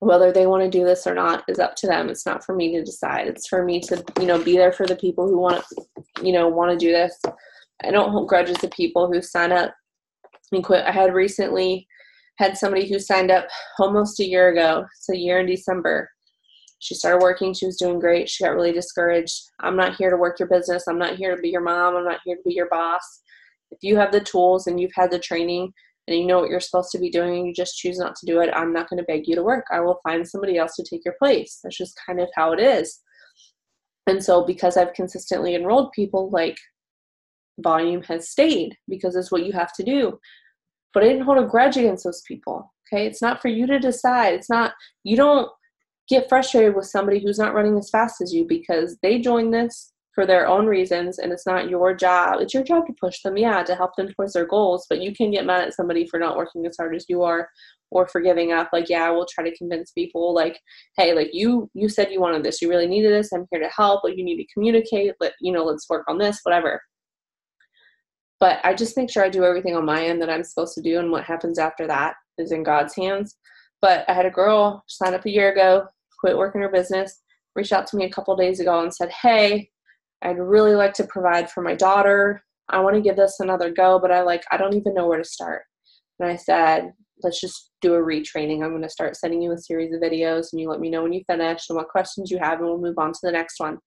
Whether they want to do this or not is up to them. It's not for me to decide. It's for me to, be there for the people who want to do this. I don't hold grudges to people who sign up and quit. I had recently had somebody who signed up almost a year ago. It's a year in December. She started working. She was doing great. She got really discouraged. I'm not here to work your business. I'm not here to be your mom. I'm not here to be your boss. If you have the tools and you've had the training and you know what you're supposed to be doing and you just choose not to do it, I'm not going to beg you to work. I will find somebody else to take your place. That's just kind of how it is. And so because I've consistently enrolled people, like volume has stayed because it's what you have to do. But I didn't hold a grudge against those people. Okay. It's not for you to decide. You don't get frustrated with somebody who's not running as fast as you because they joined this for their own reasons, and it's not your job. It's your job to push them, yeah, to help them towards their goals, but you can get mad at somebody for not working as hard as you are or for giving up. Like, yeah, we'll try to convince people, like, hey, like, you said you wanted this. You really needed this. I'm here to help. Like, you need to communicate. Let's work on this, whatever. But I just make sure I do everything on my end that I'm supposed to do, and what happens after that is in God's hands. But I had a girl sign up a year ago, quit working her business, reached out to me a couple days ago and said, hey, I'd really like to provide for my daughter. I want to give this another go, but I don't even know where to start. And I said, let's just do a retraining. I'm going to start sending you a series of videos, and you let me know when you finish and what questions you have, and we'll move on to the next one.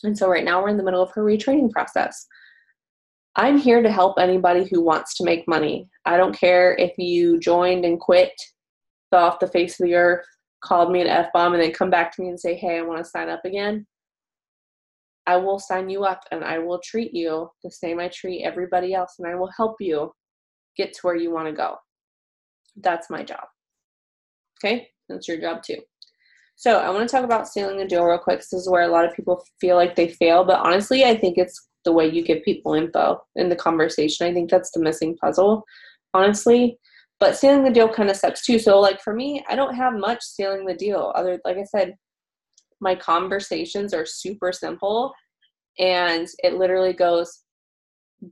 And so right now we're in the middle of her retraining process. I'm here to help anybody who wants to make money. I don't care if you joined and quit, fell off the face of the earth, called me an F-bomb, and then come back to me and say, hey, I want to sign up again. I will sign you up, and I will treat you the same I treat everybody else, and I will help you get to where you want to go. That's my job. Okay? That's your job too. So I want to talk about sealing the deal real quick. This is where a lot of people feel like they fail, but honestly, I think it's the way you give people info in the conversation. I think that's the missing puzzle, honestly. But sealing the deal kind of sucks too. So like for me, I don't have much sealing the deal. Like I said, my conversations are super simple, and it literally goes,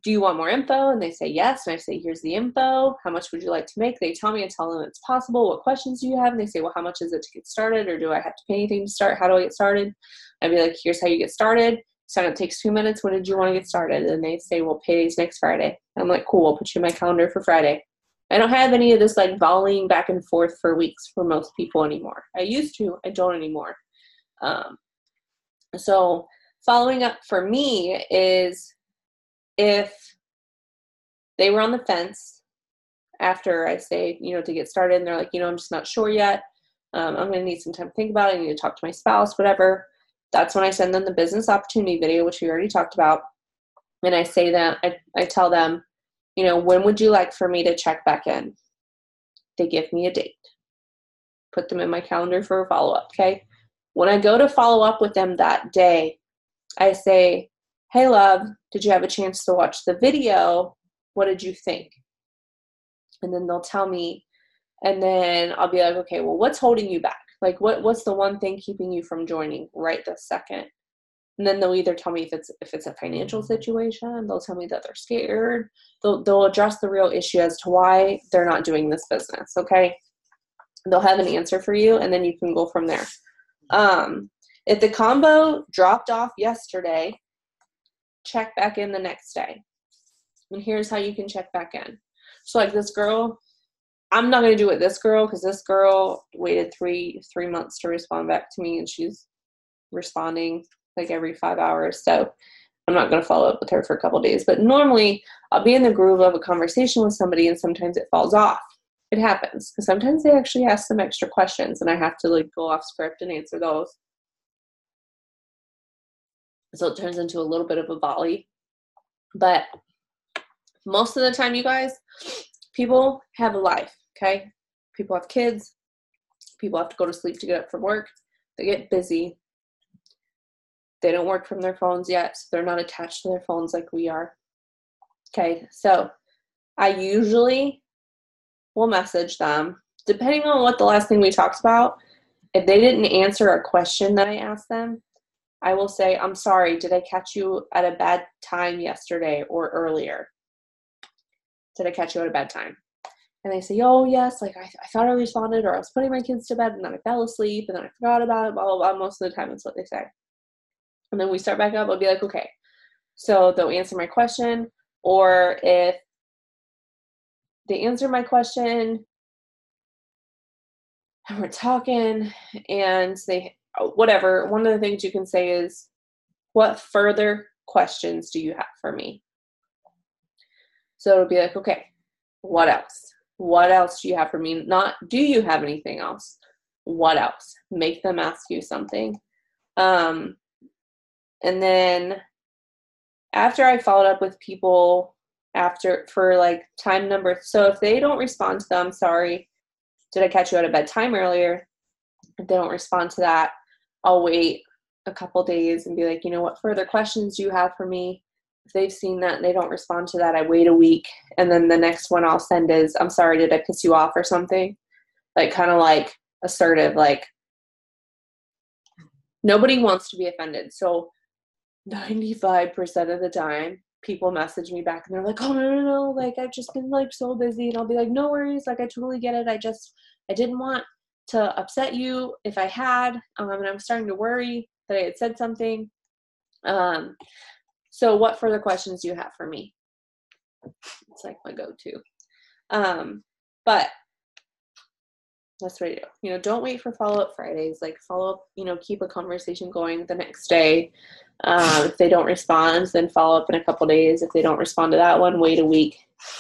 do you want more info? And they say yes. And I say, here's the info. How much would you like to make? They tell me, I tell them it's possible. What questions do you have? And they say, well, how much is it to get started? Or do I have to pay anything to start? How do I get started? I'd be like, here's how you get started. Sign up takes 2 minutes. When did you want to get started? And they say, well, payday's next Friday. I'm like, cool, we'll put you in my calendar for Friday. I don't have any of this like volleying back and forth for weeks for most people anymore. I used to, I don't anymore. So following up for me is if they were on the fence after I say, to get started, and they're like, I'm just not sure yet. I'm going to need some time to think about it. I need to talk to my spouse, whatever. That's when I send them the business opportunity video, which we already talked about. And I say that, I tell them, when would you like for me to check back in? They give me a date. Put them in my calendar for a follow-up, okay? When I go to follow up with them that day, I say, hey, love, did you have a chance to watch the video? What did you think? And then they'll tell me, and then I'll be like, okay, well, what's holding you back? Like, what's the one thing keeping you from joining right this second? And then they'll either tell me if it's a financial situation, they'll tell me that they're scared. They'll address the real issue as to why they're not doing this business, okay? They'll have an answer for you, and then you can go from there. If the combo dropped off yesterday, check back in the next day. And here's how you can check back in. So like this girl, I'm not going to do it this girl, because this girl waited three months to respond back to me, and she's responding like every 5 hours. So I'm not going to follow up with her for a couple of days. But normally I'll be in the groove of a conversation with somebody, and sometimes it falls off. It happens because sometimes they actually ask some extra questions, and I have to like go off script and answer those. So it turns into a little bit of a volley. But most of the time, you guys, people have a life, okay? People have kids. People have to go to sleep to get up for work. They get busy. They don't work from their phones yet, so they're not attached to their phones like we are. Okay, so I usually will message them, depending on what the last thing we talked about. If they didn't answer a question that I asked them, I will say, I'm sorry, did I catch you at a bad time yesterday or earlier? Did I catch you at a bad time? And they say, oh, yes, like I thought I responded, or I was putting my kids to bed, and then I fell asleep, and then I forgot about it, blah, blah, blah. Most of the time, that's what they say. And then we start back up. I'll be like, okay. So they'll answer my question, or if they answer my question and we're talking and they, whatever, one of the things you can say is, what further questions do you have for me? So it'll be like, okay, what else? What else do you have for me? Not, do you have anything else? What else? Make them ask you something. And then after I followed up with people for like time number, so if they don't respond to them, sorry, did I catch you at a bad time earlier? If they don't respond to that, I'll wait a couple days and be like, what further questions do you have for me? If they've seen that and they don't respond to that, I wait a week. And then the next one I'll send is, I'm sorry, did I piss you off or something? Like, kind of like assertive, like nobody wants to be offended. So 95% of the time, people message me back and they're like, oh, no. Like, I've just been like so busy. And I'll be like, no worries. Like, I totally get it. I didn't want to upset you if I had, and I'm starting to worry that I had said something. So what further questions do you have for me? It's like my go-to. But that's what I do. Don't wait for follow-up Fridays. Like, follow up, keep a conversation going the next day. If they don't respond, then follow up in a couple days. If they don't respond to that one, wait a week.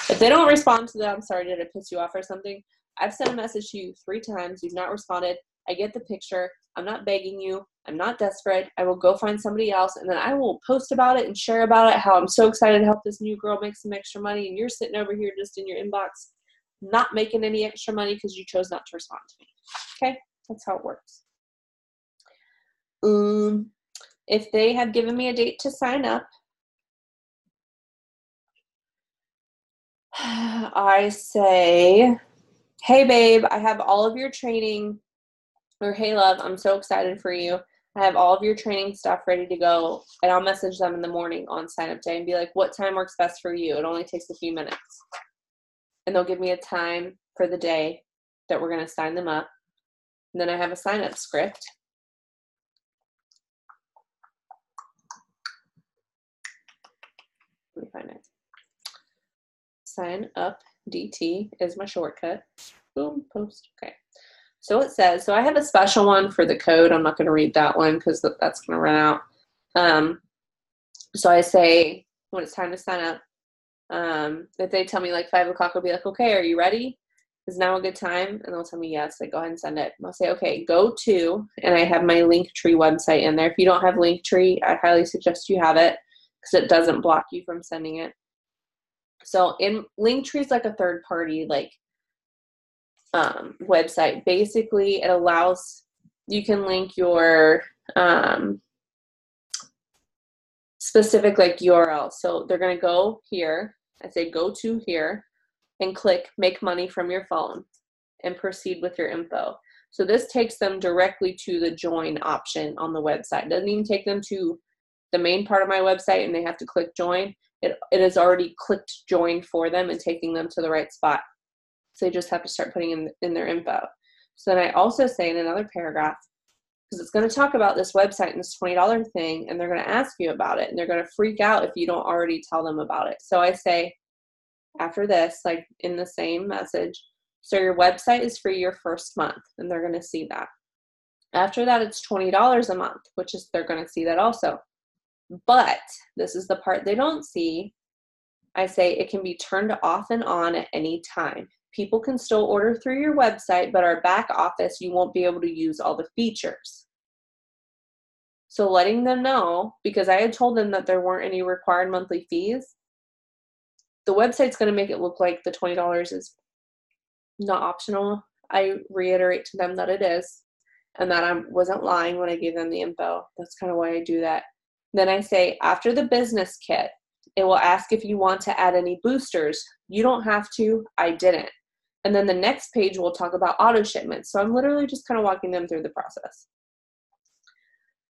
If they don't respond to that, I'm sorry, did I piss you off or something? I've sent a message to you 3 times. You've not responded. I get the picture. I'm not begging you. I'm not desperate. I will go find somebody else, and then I will post about it and share about it, how I'm so excited to help this new girl make some extra money, and you're sitting over here just in your inbox not making any extra money because you chose not to respond to me. Okay? That's how it works. If they have given me a date to sign up, I say, hey, babe, I have all of your training, or hey, love, I'm so excited for you. I have all of your training stuff ready to go, and I'll message them in the morning on sign-up day and be like, what time works best for you? It only takes a few minutes. And they'll give me a time for the day that we're going to sign them up. And then I have a sign-up script. Let me find it. Sign up DT is my shortcut. Boom, post. Okay. So it says, so I have a special one for the code. I'm not going to read that one because that's going to run out. So I say, when it's time to sign up, if they tell me like 5 o'clock, I'll be like, okay, are you ready? Is now a good time? And they'll tell me yes. Like, go ahead and send it. And I'll say, okay, go to, and I have my Linktree website in there. If you don't have Linktree, I highly suggest you have it because it doesn't block you from sending it. So in Linktree is like a third party, like, website. Basically, it allows, you can link your, specific like URL. So they're going to go here. I say go to here and click make money from your phone and proceed with your info. So this takes them directly to the join option on the website. It doesn't even take them to the main part of my website and they have to click join. It has already clicked join for them and taking them to the right spot. So they just have to start putting in their info. So then I also say in another paragraph, because it's going to talk about this website and this $20 thing, and they're going to ask you about it, and they're going to freak out if you don't already tell them about it. So I say, after this, like in the same message, so your website is free your first month, and they're going to see that. After that, it's $20 a month, which is, they're going to see that also. But this is the part they don't see. I say it can be turned off and on at any time. People can still order through your website, but our back office, you won't be able to use all the features. So letting them know, because I had told them that there weren't any required monthly fees, the website's going to make it look like the $20 is not optional. I reiterate to them that it is, and that I wasn't lying when I gave them the info. That's kind of why I do that. Then I say, after the business kit, it will ask if you want to add any boosters. You don't have to. I didn't. And then the next page will talk about auto shipments. So I'm literally just kind of walking them through the process.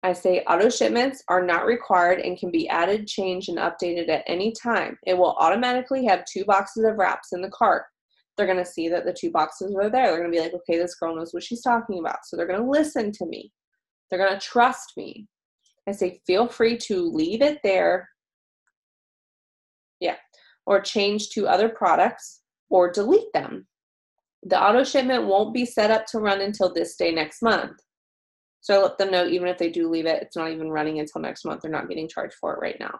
I say auto shipments are not required and can be added, changed, and updated at any time. It will automatically have 2 boxes of wraps in the cart. They're going to see that the 2 boxes are there. They're going to be like, okay, this girl knows what she's talking about. So they're going to listen to me. They're going to trust me. I say, feel free to leave it there. Yeah. Or change to other products or delete them. The auto shipment won't be set up to run until this day next month. So I let them know even if they do leave it, it's not even running until next month. They're not getting charged for it right now.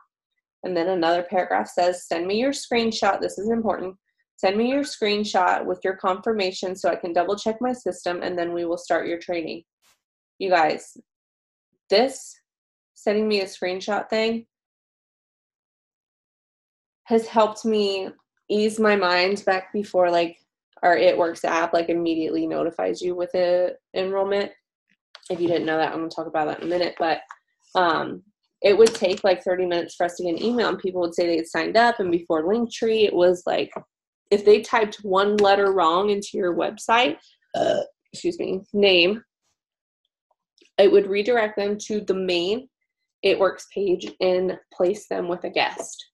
And then another paragraph says, send me your screenshot. This is important. Send me your screenshot with your confirmation so I can double check my system and then we will start your training. You guys, this sending me a screenshot thing has helped me ease my mind back before like our It Works app like immediately notifies you with an enrollment. If you didn't know that, I'm going to talk about that in a minute. But it would take like 30 minutes for us to get an email, and people would say they had signed up, and before Linktree, it was like, if they typed one letter wrong into your website, name, it would redirect them to the main It Works page and place them with a guest.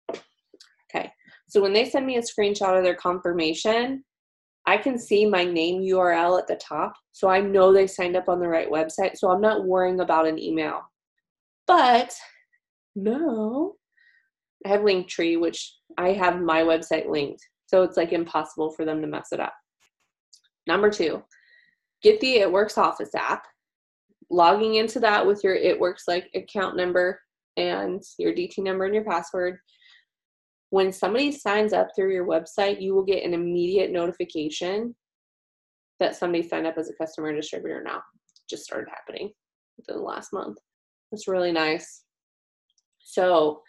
Okay, so when they send me a screenshot of their confirmation, I can see my name URL at the top, so I know they signed up on the right website, so I'm not worrying about an email. But no, I have Linktree, which I have my website linked, so it's like impossible for them to mess it up. Number 2, get the It Works Office app, logging into that with your It Works like account number and your DT number and your password. When somebody signs up through your website, you will get an immediate notification that somebody signed up as a customer and distributor now. It just started happening within the last month. It's really nice. So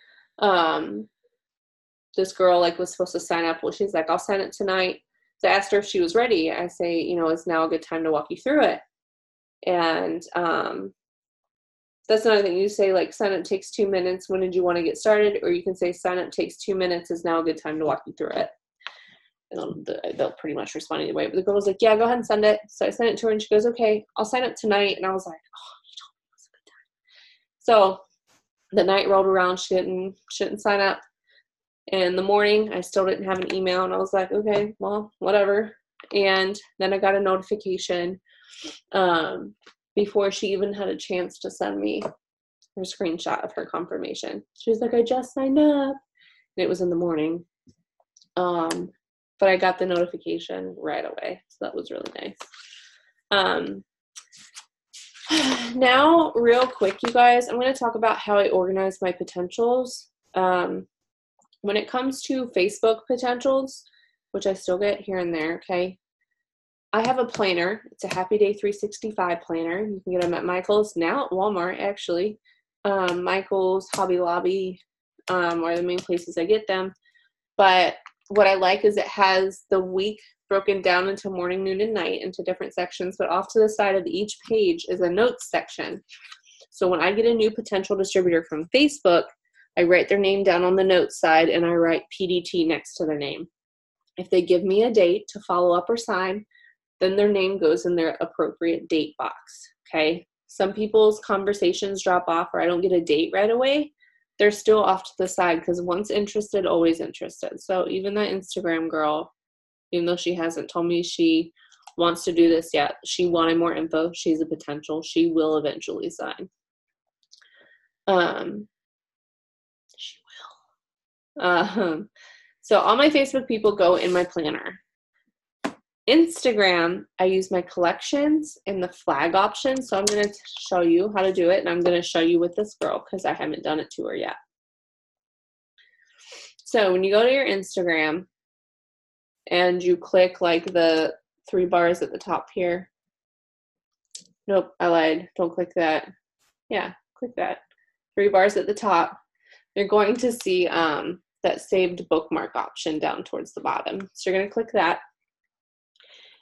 this girl was supposed to sign up. Well, she's like, I'll sign it tonight. So I asked her if she was ready. I say, is now a good time to walk you through it? And that's another thing. You say sign up takes 2 minutes. When did you want to get started? Or you can say sign up takes 2 minutes. Is now a good time to walk you through it? And they'll pretty much respond either way. But the girl was like, yeah, go ahead and send it. So I sent it to her, and she goes, okay, I'll sign up tonight. And I was like, oh, you told me it was a good time. So the night rolled around. She didn't sign up. And in the morning, I still didn't have an email. And I was like, okay, well, whatever. And then I got a notification before she even had a chance to send me her screenshot of her confirmation. She was like, I just signed up. And it was in the morning. But I got the notification right away. So that was really nice. Now, real quick, you guys, I'm going to talk about how I organize my potentials. When it comes to Facebook potentials, which I still get here and there, okay, I have a planner. It's a Happy Day 365 planner. You can get them at Michael's, now at Walmart, actually. Michael's, Hobby Lobby are the main places I get them. But what I like is it has the week broken down into morning, noon, and night into different sections. But off to the side of each page is a notes section. So when I get a new potential distributor from Facebook, I write their name down on the notes side, and I write PDT next to their name. If they give me a date to follow up or sign, then their name goes in their appropriate date box, okay? Some people's conversations drop off, or I don't get a date right away. They're still off to the side, because once interested, always interested. So even that Instagram girl, even though she hasn't told me she wants to do this yet, she wanted more info. She's a potential. She will eventually sign. She will. So all my Facebook people go in my planner. Instagram, I use my collections and the flag option. So I'm going to show you how to do it, and I'm going to show you with this girl because I haven't done it to her yet. So when you go to your Instagram and you click the 3 bars at the top here. Nope, I lied. Don't click that. Yeah, click that. 3 bars at the top. You're going to see that saved bookmark option down towards the bottom. So you're going to click that.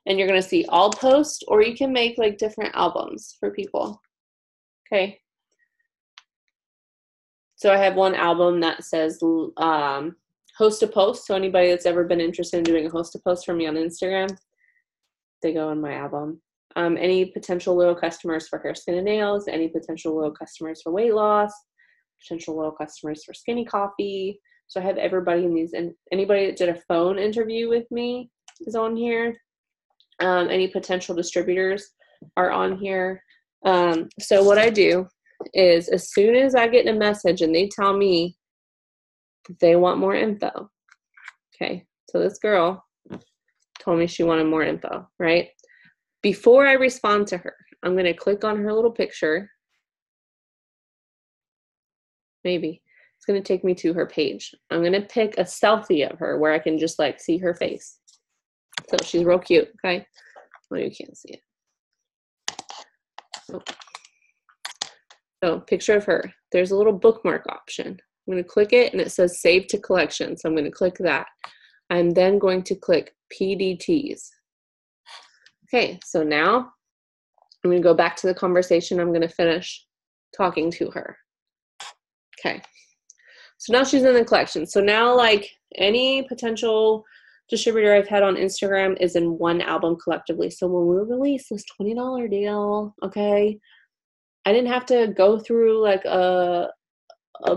And you're going to see all posts, or you can make different albums for people. Okay. So I have one album that says host a post. So anybody that's ever been interested in doing a host a post for me on Instagram, they go in my album. Any potential loyal customers for hair, skin, and nails, any potential loyal customers for weight loss, potential loyal customers for Skinny Coffee. So I have everybody in these, and anybody that did a phone interview with me is on here. Any potential distributors are on here. So what I do is, as soon as I get a message and they tell me that they want more info, okay, so this girl told me she wanted more info, right? Before I respond to her, I'm going to click on her little picture. Maybe. It's going to take me to her page. I'm going to pick a selfie of her where I can just see her face. So she's real cute, okay? Well, you can't see it. Oh. So picture of her. There's a little bookmark option. I'm going to click it, and it says Save to Collection. So I'm going to click that. I'm then going to click PDTs. Okay, so now I'm going to go back to the conversation I'm going to finish talking to her. Okay. So now she's in the collection. So now, like, any potential distributor I've had on Instagram is in one album collectively. So when we released this $20 deal, okay, I didn't have to go through like a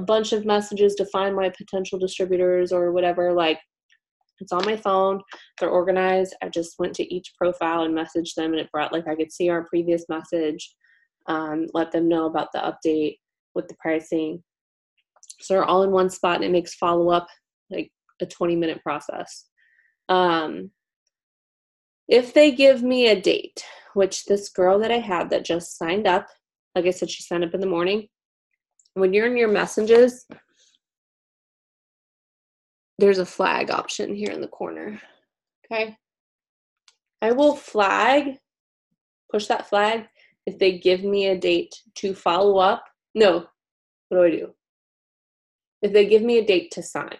bunch of messages to find my potential distributors or whatever. Like, it's on my phone. They're organized. I just went to each profile and messaged them, and it brought, like, I could see our previous message, let them know about the update with the pricing. So they're all in one spot, and it makes follow-up like a 20-minute process. If they give me a date, which this girl that I had that just signed up, like I said, she signed up in the morning. When you're in your messages, there's a flag option here in the corner, okay? I will push that flag if they give me a date to follow up. No, what do? If they give me a date to sign,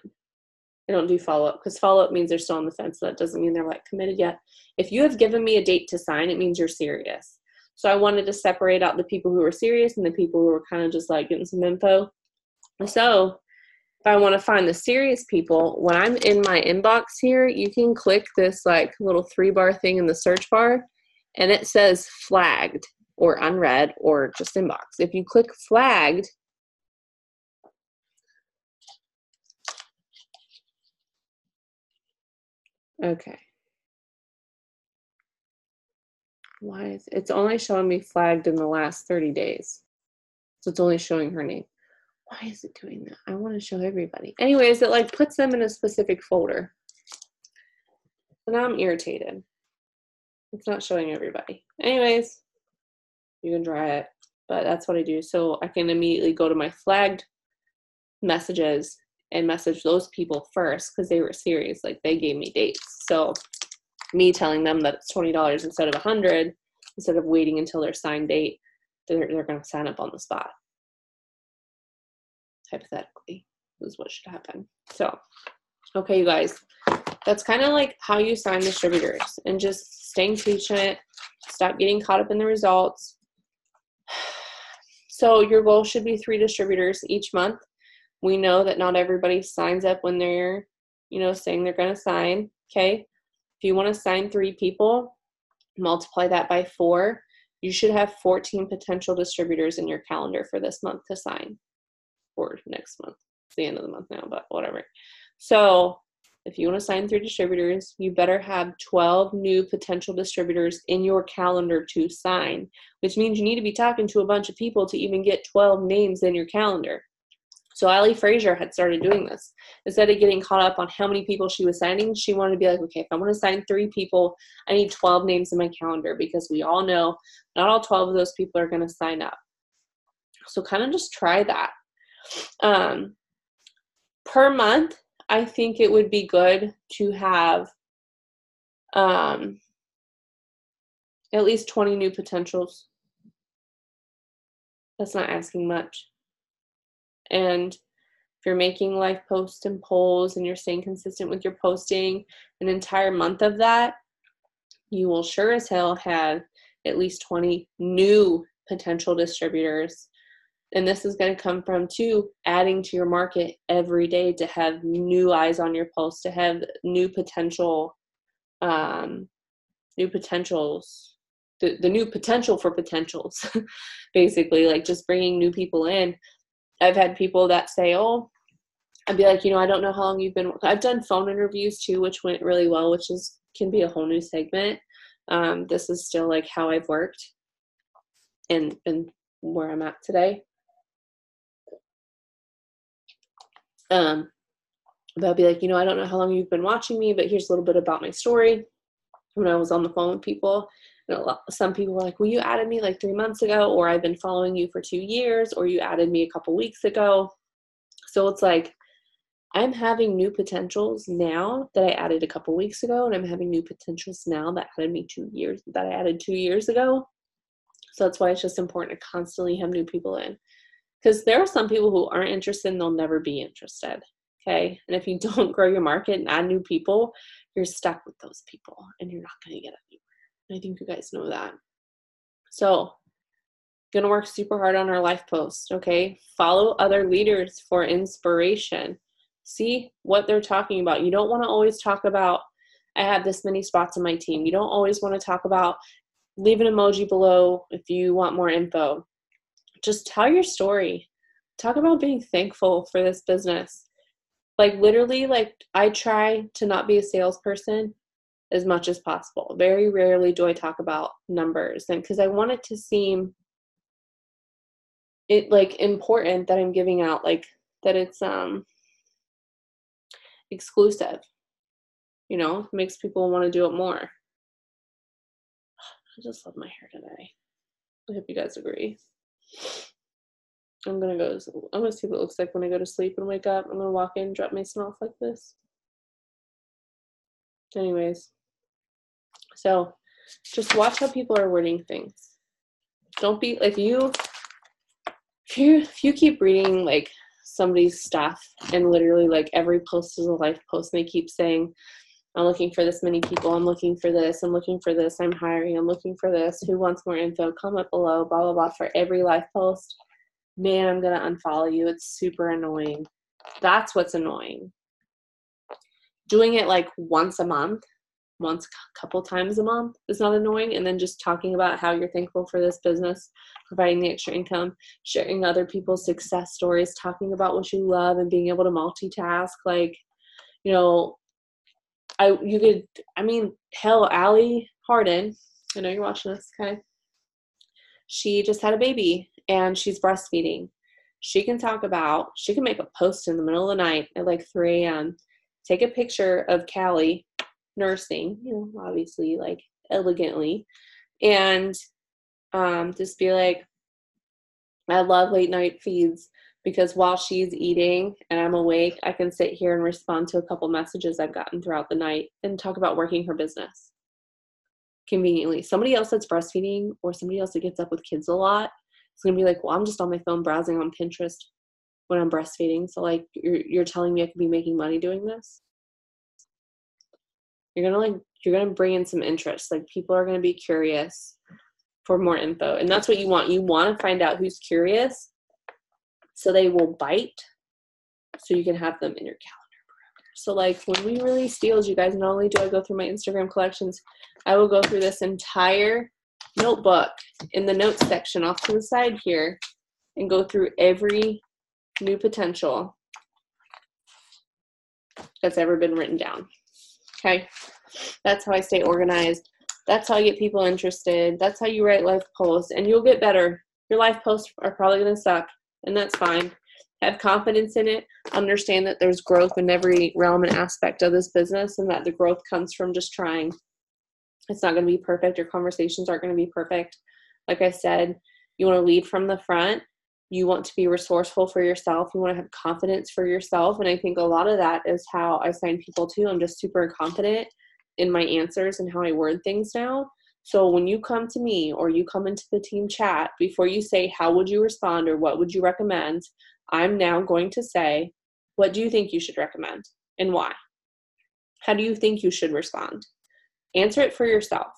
I don't do follow-up, because follow-up means they're still on the fence. So that doesn't mean they're, like, committed yet. If you have given me a date to sign, it means you're serious. So I wanted to separate out the people who were serious and the people who were kind of just, like, getting some info. So if I want to find the serious people, when I'm in my inbox here, you can click this, like, little 3-bar thing in the search bar, and it says flagged or unread or just inbox. If you click flagged, okay. Why is it's only showing me flagged in the last 30 days? So it's only showing her name. Why is it doing that? I want to show everybody. Anyways, it, like, puts them in a specific folder. So now I'm irritated. It's not showing everybody. Anyways, you can try it, but that's what I do. So I can immediately go to my flagged messages and message those people first because they were serious. Like, they gave me dates. So me telling them that it's $20 instead of $100, instead of waiting until their signed date, they're going to sign up on the spot. Hypothetically, is what should happen. So, okay, you guys, that's kind of like how you sign distributors, and just staying patient, stop getting caught up in the results. So your goal should be 3 distributors each month. We know that not everybody signs up when they're, saying they're going to sign. Okay. If you want to sign 3 people, multiply that by 4. You should have 14 potential distributors in your calendar for this month to sign, or next month. It's the end of the month now, but whatever. So if you want to sign 3 distributors, you better have 12 new potential distributors in your calendar to sign, which means you need to be talking to a bunch of people to even get 12 names in your calendar. So Allie Frazier had started doing this. Instead of getting caught up on how many people she was signing, she wanted to be like, okay, if I want to sign 3 people, I need 12 names in my calendar, because we all know not all 12 of those people are going to sign up. So kind of just try that. Per month, I think it would be good to have at least 20 new potentials. That's not asking much. And if you're making live posts and polls and you're staying consistent with your posting an entire month of that, you will sure as hell have at least 20 new potential distributors. And this is going to come from, too, adding to your market every day to have new eyes on your post, to have new potentials, the new potential for potentials, basically, like just bringing new people in. I've had people that say, oh, I'd be like, I don't know how long you've been. I've done phone interviews too, which went really well, which can be a whole new segment. This is still like how I've worked and where I'm at today. But I'll be like, I don't know how long you've been watching me, but here's a little bit about my story. When I was on the phone with people, some people were like, well, you added me like 3 months ago, or I've been following you for 2 years, or you added me a couple weeks ago. So it's like, I'm having new potentials now that I added a couple weeks ago, and I'm having new potentials now that I added 2 years ago. So that's why it's just important to constantly have new people in, because there are some people who aren't interested and they'll never be interested. Okay. And if you don't grow your market and add new people, you're stuck with those people and you're not going to get anywhere. And I think you guys know that. So Gonna work super hard on our life post, okay? Follow other leaders for inspiration. See what they're talking about. You don't want to always talk about, I have this many spots on my team. You don't always want to talk about, leave an emoji below if you want more info. Just tell your story. Talk about being thankful for this business. Like literally, like I try to not be a salesperson as much as possible. Very rarely do I talk about numbers, and because I want it to seem like important that I'm giving out, like that it's exclusive, makes people want to do it more. I just love my hair today. I hope you guys agree. I'm gonna see what it looks like when I go to sleep and wake up. I'm gonna walk in, drop Mason off like this. Anyways, so just watch how people are wording things. Don't be like if you keep reading like somebody's stuff and literally like every post is a life post and they keep saying, I'm looking for this many people, I'm looking for this, I'm looking for this, I'm hiring, I'm looking for this, who wants more info, comment below, blah, blah, blah, for every life post, man, I'm going to unfollow you. It's super annoying. That's what's annoying. Doing it like once a month, a couple times a month is not annoying. And then just talking about how you're thankful for this business, providing the extra income, sharing other people's success stories, talking about what you love and being able to multitask. Like, hell, Allie Harden, I know you're watching this, okay? She just had a baby and she's breastfeeding. She can make a post in the middle of the night at like 3 a.m., take a picture of Callie nursing, obviously like elegantly, and just be like, I love late night feeds because while she's eating and I'm awake, I can sit here and respond to a couple messages I've gotten throughout the night and talk about working her business conveniently. Somebody else that's breastfeeding or somebody else that gets up with kids a lot is going to be like, well, I'm just on my phone browsing on Pinterest when I'm breastfeeding. So like, you're telling me I could be making money doing this? You're going to bring in some interest. Like people are going to be curious for more info. And that's what you want. You want to find out who's curious so they will bite so you can have them in your calendar forever. So like when we release deals, you guys, not only do I go through my Instagram collections, I will go through this entire notebook in the notes section off to the side here and go through every new potential that's ever been written down. Okay? That's how I stay organized. That's how I get people interested. That's how you write life posts, and you'll get better. Your life posts are probably going to suck, and that's fine. Have confidence in it. Understand that there's growth in every realm and aspect of this business, and that the growth comes from just trying. It's not going to be perfect. Your conversations aren't going to be perfect. Like I said, you want to lead from the front. You want to be resourceful for yourself. You want to have confidence for yourself. And I think a lot of that is how I sign people too. I'm just super confident in my answers and how I word things now. So when you come to me or you come into the team chat, before you say, how would you respond or what would you recommend? I'm now going to say, what do you think you should recommend and why? How do you think you should respond? Answer it for yourself.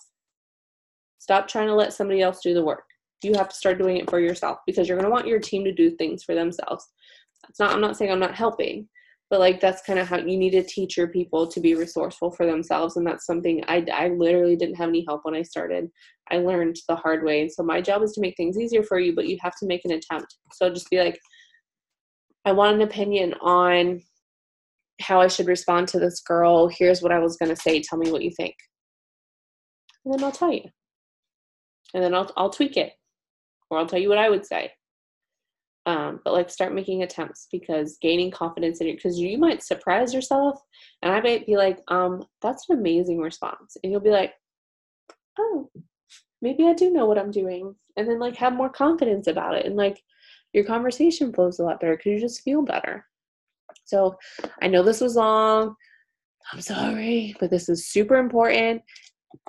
Stop trying to let somebody else do the work. You have to start doing it for yourself because you're going to want your team to do things for themselves. I'm not saying I'm not helping, but like that's kind of how you need to teach your people to be resourceful for themselves. And that's something I literally didn't have any help when I started. I learned the hard way. And so my job is to make things easier for you, but you have to make an attempt. So just be like, I want an opinion on how I should respond to this girl. Here's what I was going to say. Tell me what you think. And then I'll tell you. And then I'll tweak it. Or I'll tell you what I would say. But like start making attempts because gaining confidence in it, because you might surprise yourself and I might be like, that's an amazing response. And you'll be like, oh, maybe I do know what I'm doing. And then like have more confidence about it. And like your conversation flows a lot better because you just feel better. So I know this was long. I'm sorry, but this is super important.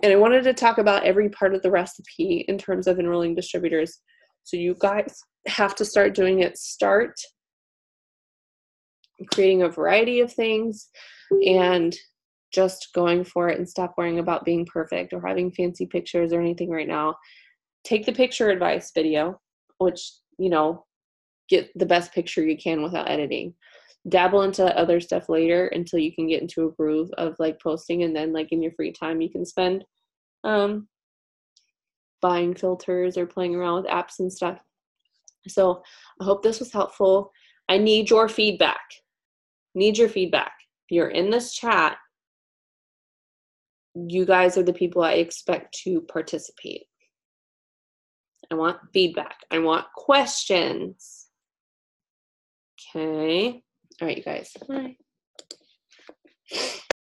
And I wanted to talk about every part of the recipe in terms of enrolling distributors. So you guys have to start doing it. Start creating a variety of things and just going for it and stop worrying about being perfect or having fancy pictures or anything right now. Take the picture advice video. which, you know, get the best picture you can without editing. Dabble into other stuff later until you can get into a groove of like posting, and then like in your free time you can spend buying filters or playing around with apps and stuff. So I hope this was helpful. I need your feedback. Need your feedback. If you're in this chat, you guys are the people I expect to participate. I want feedback. I want questions. Okay. All right, you guys. Bye.